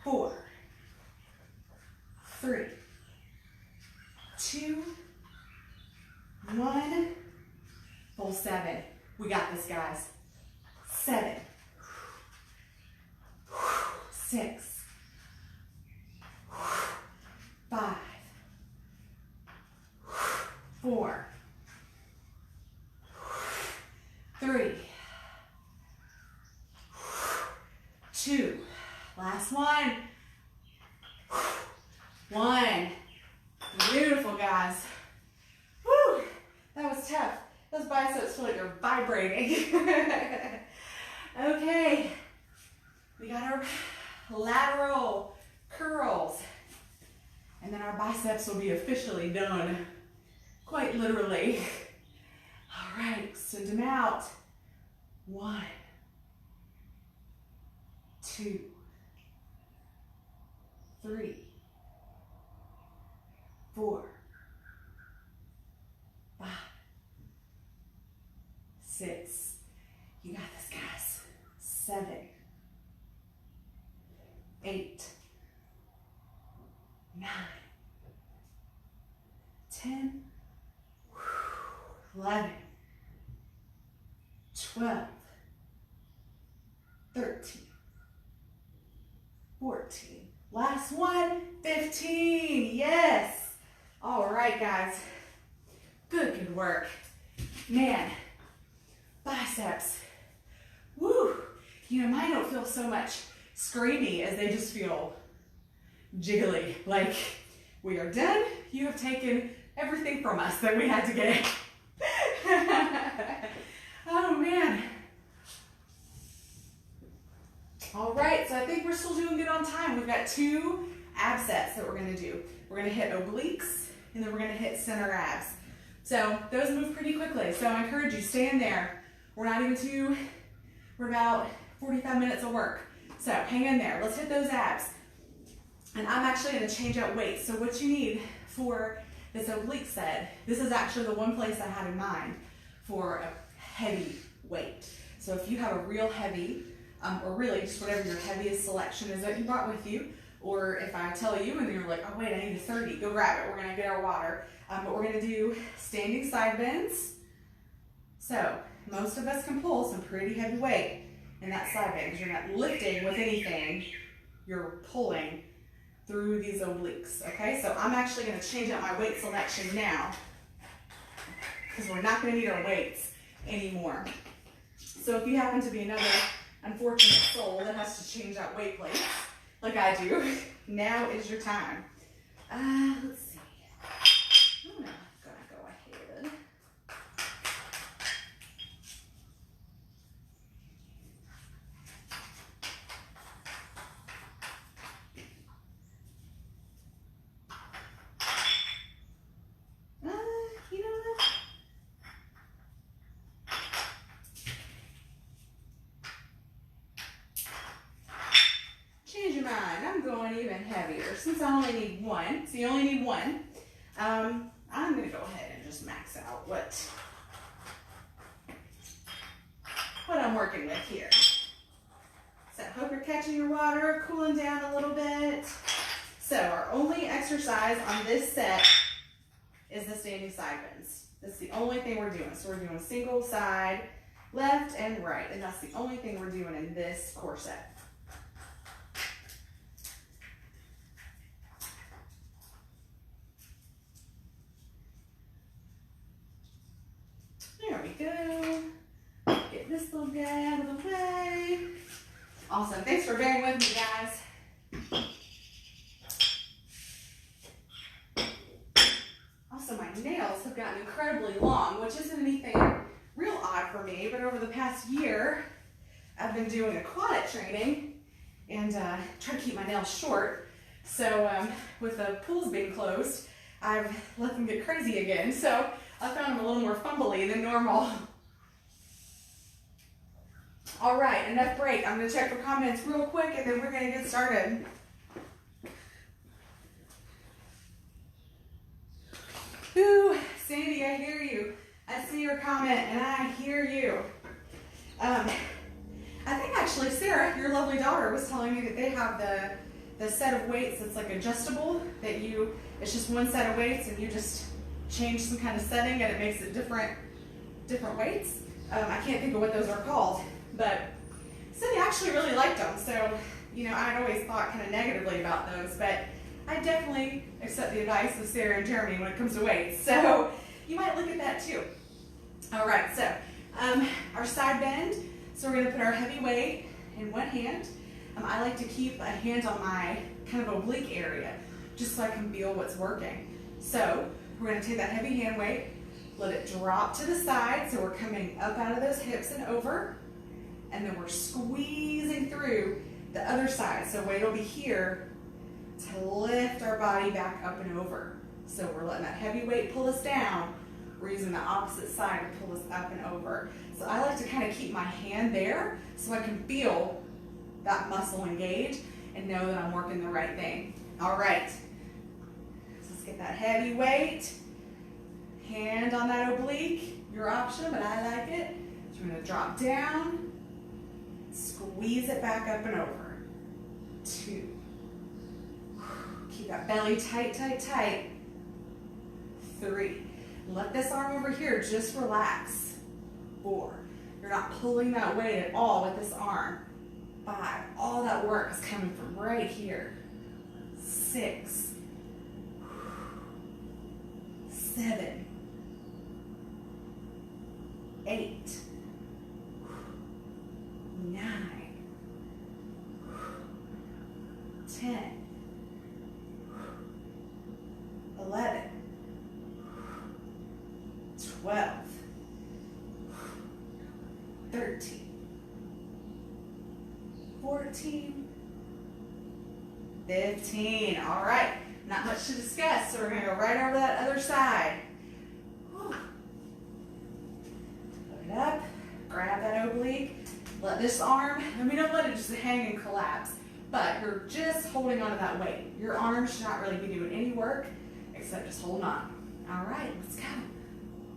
4, 3, 2, 1. Full 7. We got this, guys. 7, 6, 5, 4, 3, 2. Last one. 1. Beautiful, guys. Woo! That was tough. Those biceps feel like they're vibrating. Okay. We got our lateral curls. And then our biceps will be officially done. Quite literally. All right, send them out. 1, 2, 3, 4, 5, 6. You got this, guys. 7, 8, 9, 10, 11, 12, 13, 14. Last one, 15. Yes. All right, guys. Good work. Man, biceps. Woo. You know, mine don't feel so much screamy as they just feel jiggly. Like, we are done. You have taken everything from us that we had to get. Oh, man. All right, so I think we're still doing good on time. We've got 2 ab sets that we're gonna do. We're gonna hit obliques, and then we're gonna hit center abs. So those move pretty quickly. So I encourage you, stay in there. We're about 45 minutes of work. So hang in there, let's hit those abs. And I'm actually gonna change out weights. So what you need for this oblique set, this is actually the one place I had in mind for a heavy weight. So if you have a real heavy, or really just whatever your heaviest selection is that you brought with you, or if I tell you and you're like, oh wait, I need a 30, go grab it. We're gonna get our water. But we're gonna do standing side bends. So most of us can pull some pretty heavy weight in that side bend because you're not lifting with anything, you're pulling through these obliques, okay? So I'm actually gonna change out my weight selection now because we're not gonna need our weights anymore. So if you happen to be another unfortunate soul that has to change out weight plates like I do, now is your time. Let's see. I'm gonna go ahead. You know what? Change your mind. I'm going even heavier since I only need 1. So you only need 1. I'm going to go ahead and just max out what I'm working with here. So hope you're catching your water, cooling down a little bit. So our only exercise on this set is the standing side bends. That's the only thing we're doing. So we're doing single side, left and right, and that's the only thing we're doing in this core set. There we go. Get this little guy out of the way. Awesome. Thanks for bearing with me, guys. Also, my nails have gotten incredibly long, which isn't anything real odd for me, but over the past year, I've been doing aquatic training and try to keep my nails short. So with the pools being closed, I've let them get crazy again. So I found them a little more fumbly than normal. All right, enough break. I'm gonna check for comments real quick and then we're gonna get started. Ooh, Sandy, I hear you. I see your comment and I hear you. I think actually Sarah, your lovely daughter, was telling me that they have the set of weights that's like adjustable, that it's just one set of weights and you just change some kind of setting and it makes it different weights. I can't think of what those are called, but Cindy actually really liked them. So, I'd always thought kind of negatively about those, but I definitely accept the advice of Sarah and Jeremy when it comes to weights. So you might look at that too. All right, so our side bend. So we're gonna put our heavy weight in one hand. I like to keep a hand on my kind of oblique area, just so I can feel what's working. So we're gonna take that heavy hand weight, let it drop to the side, so we're coming up out of those hips and over, and then we're squeezing through the other side. So weight will be here to lift our body back up and over. So we're letting that heavy weight pull us down. We're using the opposite side to pull us up and over. So I like to kind of keep my hand there so I can feel that muscle engage and know that I'm working the right thing. All right, so let's get that heavy weight. Hand on that oblique, your option, but I like it. So we're gonna drop down, squeeze it back up and over. 2. Keep that belly tight, tight, tight. 3. Let this arm over here just relax. 4. You're not pulling that weight at all with this arm. 5. All that work is coming from right here. 6. 7. 8. 9. 10. 11. 12. 13. 14. 15. All right, not much to discuss, so we're gonna go right over that other side. Put it up, grab that oblique, let this arm, and we don't let it just hang and collapse, but you're just holding onto that weight. Your arm should not really be doing any work except just holding on. All right, let's go.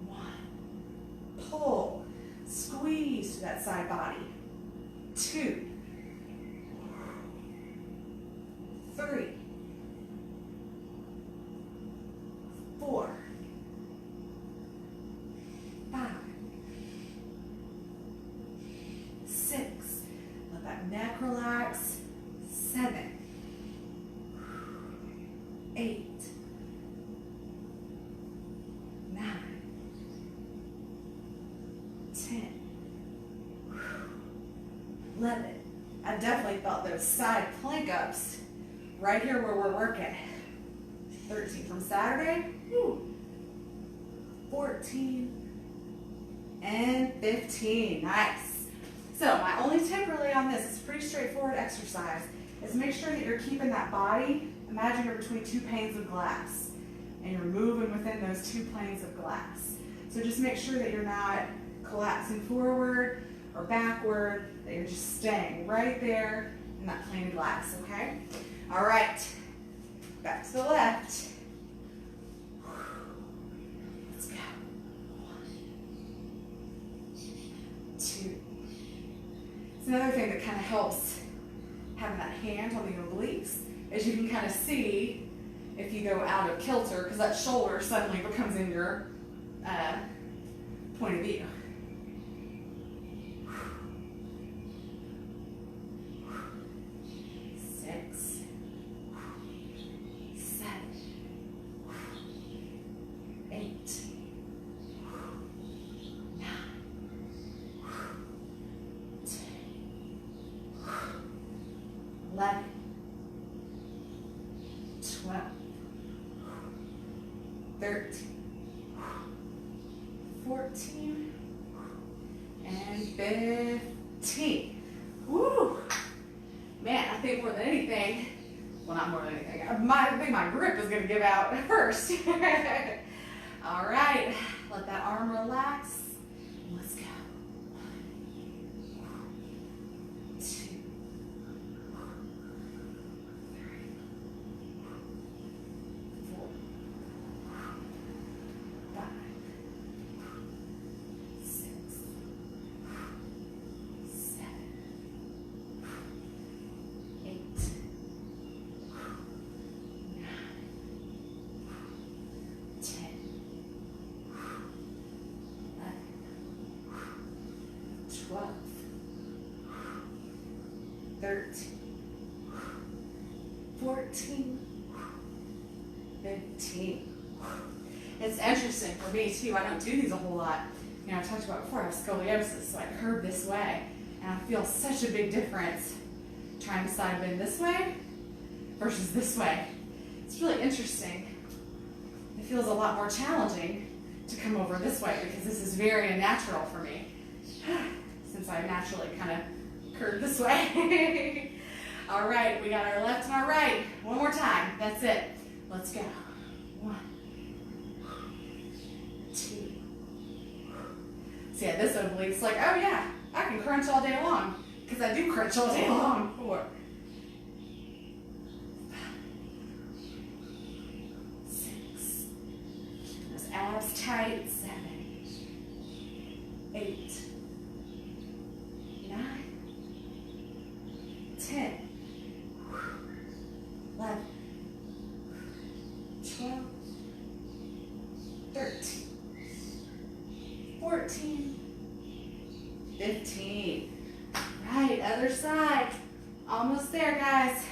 1, pull, squeeze to that side body. 2, 3, 4, 5, 6. Let that neck relax. 7, 8, 9, 10, 11. I definitely felt those side plank ups right here where we're working. 13 from Saturday. 14 and 15. Nice. So my only tip really on this is pretty straightforward exercise. Is make sure that you're keeping that body, imagine you're between 2 panes of glass, and you're moving within those 2 planes of glass. So just make sure that you're not collapsing forward or backward, that you're just staying right there in that plane of glass, okay? All right, back to the left. Let's go. 1, 2. It's another thing that kind of helps having that hand on the obliques, as you can kind of see if you go out of kilter, because that shoulder suddenly becomes in your point of view. And 15. Woo! Man, I think more than anything, well, not more than anything, I think my grip is going to give out first. All right, let that arm relax. Let's go. 2, 3, 4, 5, 6, 7, 8, 9, 10, 11, 12, 13, 14, 15. It's interesting for me too. I don't do these a whole lot. You know, I talked about before, I have scoliosis, so I curve this way, and I feel such a big difference trying to side bend this way versus this way. It's really interesting. It feels a lot more challenging to come over this way because this is very unnatural for me since I naturally kind of curve this way. All right, we got our left and our right. One more time. That's it. Let's go. 1, 2. So yeah, this oblique's like, oh yeah, I can crunch all day long because I do crunch all day long. 4, 6. Those abs tight. 7, 8, 9, 10, 11, 12, 13, 14, 15. Right, other side. Almost there, guys.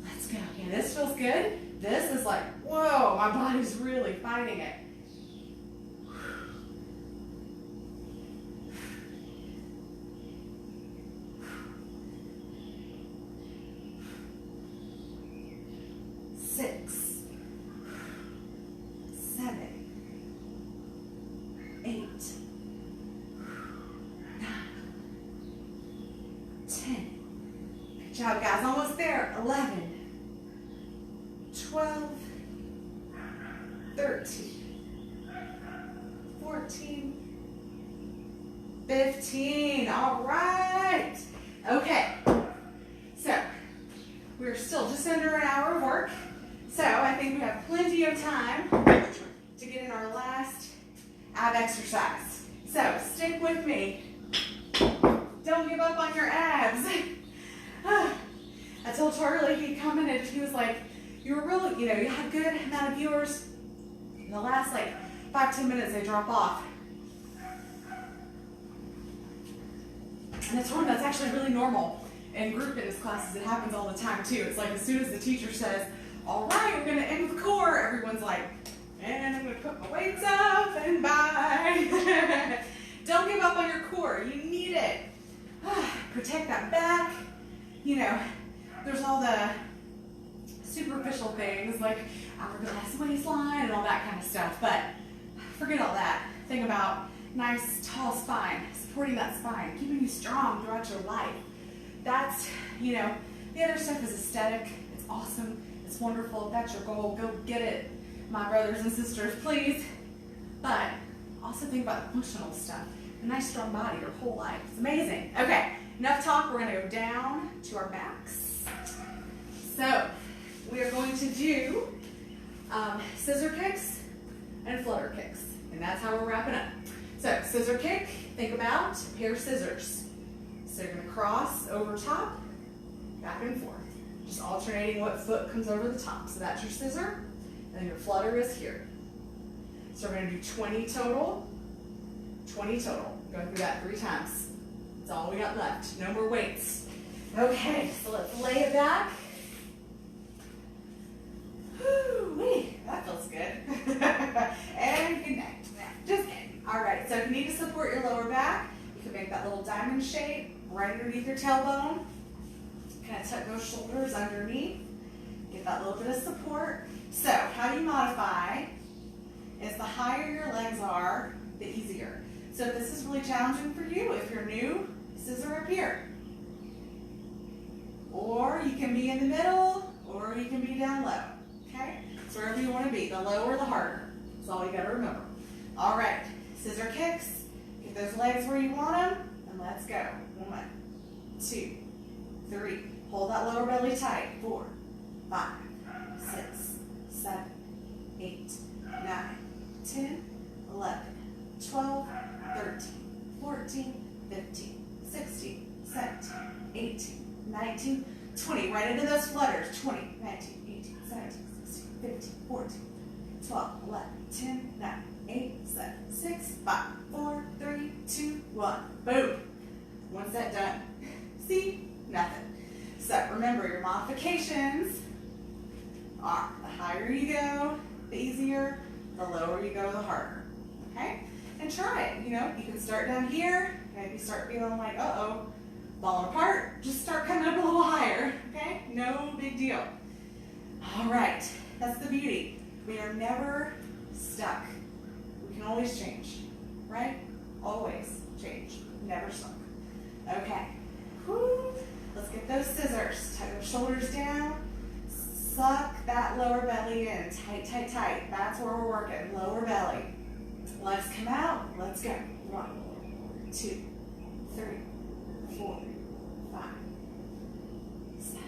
Let's go. Yeah, this feels good. This is like, whoa, my body's really fighting it. Good job, guys. Almost there. 11, 12, 13, 14, 15. All right. Okay. So we're still just under an hour of work. So I think we have plenty of time to get in our last ab exercise. So stick with me. Don't give up on your abs. I told Charlie, he commented, he was like, you were really, you had a good amount of viewers. In the last 5-10 minutes, they drop off. And I told him that's actually really normal. In group fitness classes, it happens all the time too. It's like as soon as the teacher says, all right, we're going to end with core, everyone's like, and I'm going to put my weights up and bye. Don't give up on your core. You need it. Protect that back. There's all the superficial things like hourglass waistline and all that kind of stuff, but forget all that. Think about nice, tall spine, supporting that spine, keeping you strong throughout your life. That's, the other stuff is aesthetic. It's awesome. It's wonderful. If that's your goal, go get it, my brothers and sisters, please. But also think about the functional stuff. A nice, strong body your whole life. It's amazing. Okay, enough talk. We're going to go down to our backs. So we are going to do scissor kicks and flutter kicks. And that's how we're wrapping up. So scissor kick, think about a pair of scissors. So you're gonna cross over top, back and forth. Just alternating what foot comes over the top. So that's your scissor, and then your flutter is here. So we're gonna do 20 total, 20 total. Go through that 3 times. That's all we got left. No more weights. Okay, so let's lay it back. Whoo-wee, that feels good. And good night. Just kidding. All right, so if you need to support your lower back, you can make that little diamond shape right underneath your tailbone. Kind of tuck those shoulders underneath. Get that little bit of support. So how do you modify is the higher your legs are, the easier. So if this is really challenging for you, if you're new, scissor up here. Or you can be in the middle, or you can be down low. Okay? So wherever you want to be, the lower, the harder. That's all you got to remember. All right, scissor kicks. Get those legs where you want them, and let's go. 1, 2, 3. Hold that lower belly tight. 4, 5, 6, 7, 8, 9, 10, 11, 12, 13, 14, 15, 16, 17, 18, 19, 20. Right into those flutters. 20, 19, 18, 17, 16, 15, 14, 12, 11, 10, 9, 8, 7, 6, 5, 4, 3, 2, 1. Boom. One set done. See? Nothing. So remember, your modifications are the higher you go, the easier, the lower you go, the harder. Okay? And try it. You know, you can start down here, maybe start feeling like, uh-oh, falling apart. Just start coming up a little higher. Okay? No big deal. All right. That's the beauty. We are never stuck. We can always change. Right? Always change. Never stuck. Okay. Whew. Let's get those scissors. Tuck those shoulders down. Suck that lower belly in. Tight, tight, tight. That's where we're working. Lower belly. Legs come out. Let's go. 1, 2, 3, 4, 5, 7,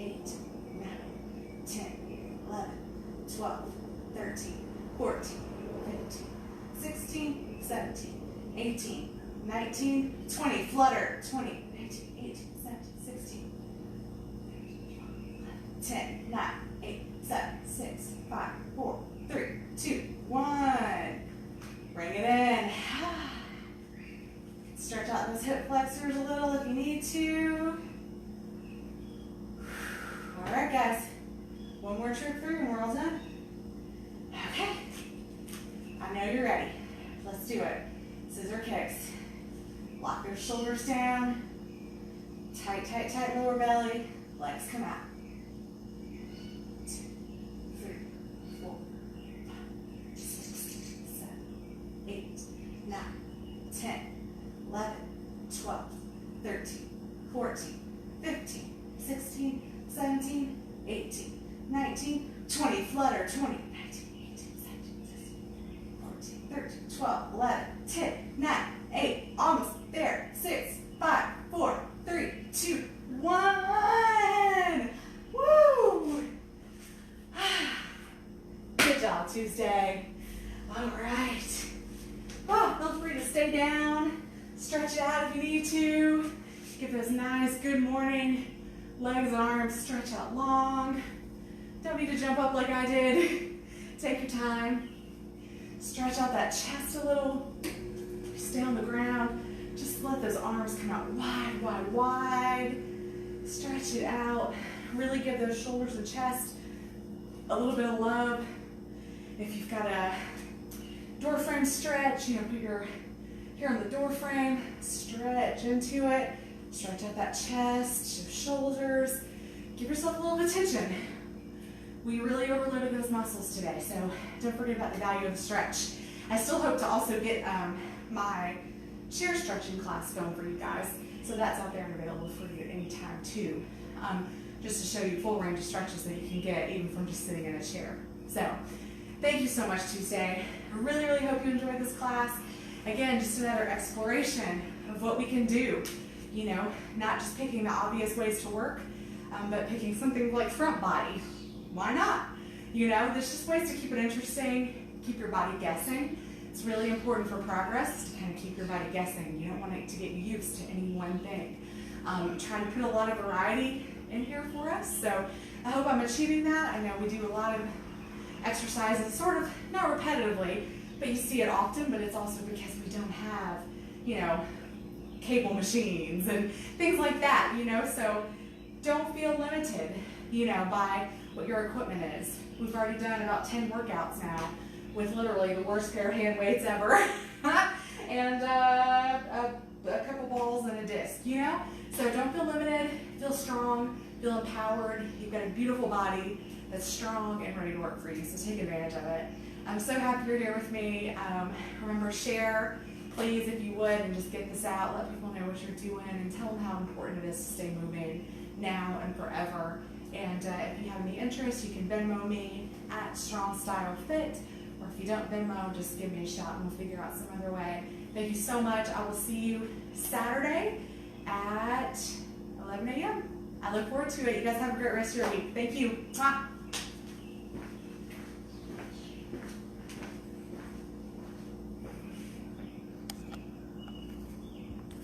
8, 9, 10, 11, 12, 13, 14, 15, 16, 17, 18, 19, 20. Flutter. 20, 19, 18, 17, 16, 10, 9, 8, 7, 6, 5, 4, 3, 2, 1. Bring it in. Stretch out those hip flexors a little if you need to. All right, guys. One more trick through and we're all done. Okay. I know you're ready. Let's do it. Scissor kicks. Lock your shoulders down. Tight, tight, tight lower belly. Legs come out. 2, 3, 4, 5, 6, 7, 8, 9, 10, 11, 12, 13, 14, 15, 16, 17, 18, 19, 20. Flutter. 20, 19, 18, 17, 16, 14, 13, 12, 11, 10, 9, 8, almost there. 6, 5, 4, 3, 2, 1. Woo! Good job, Tuesday. All right. Oh, feel free to stay down, stretch it out if you need to. Give those nice good morning legs, arms, stretch out long. Don't need to jump up like I did. Take your time. Stretch out that chest a little. Stay on the ground. Just let those arms come out wide, wide, wide. Stretch it out. Really give those shoulders and chest a little bit of love. If you've got a door frame stretch, put your here on the door frame, stretch into it. Stretch out that chest, your shoulders. Give yourself a little attention. We really overloaded those muscles today, so don't forget about the value of the stretch. I still hope to also get my chair stretching class going for you guys, so that's out there and available for you at any time too, just to show you full range of stretches that you can get even from just sitting in a chair. So thank you so much, Tuesday. I really, really hope you enjoyed this class. Again, just another exploration of what we can do, not just picking the obvious ways to work, but picking something like front body. Why not? There's just ways to keep it interesting, keep your body guessing. It's really important for progress to kind of keep your body guessing. You don't want it to get used to any one thing. Trying to put a lot of variety in here for us. So I hope I'm achieving that. I know we do a lot of exercises, sort of, not repetitively, but you see it often, but it's also because we don't have, you know, cable machines and things like that, you know, so don't feel limited, you know, by what your equipment is. We've already done about 10 workouts now with literally the worst pair of hand weights ever and a couple balls and a disc, you know? So don't feel limited, feel strong, feel empowered. You've got a beautiful body that's strong and ready to work for you, so take advantage of it. I'm so happy you're here with me. Remember, share, please, if you would, and just get this out. Let people know what you're doing and tell them how important it is to stay moving now and forever. And if you have any interest, you can Venmo me at Strong Style Fit, or if you don't Venmo, just give me a shout and we'll figure out some other way. Thank you so much. I will see you Saturday at 11 a.m. I look forward to it. You guys have a great rest of your week. Thank you. Mwah.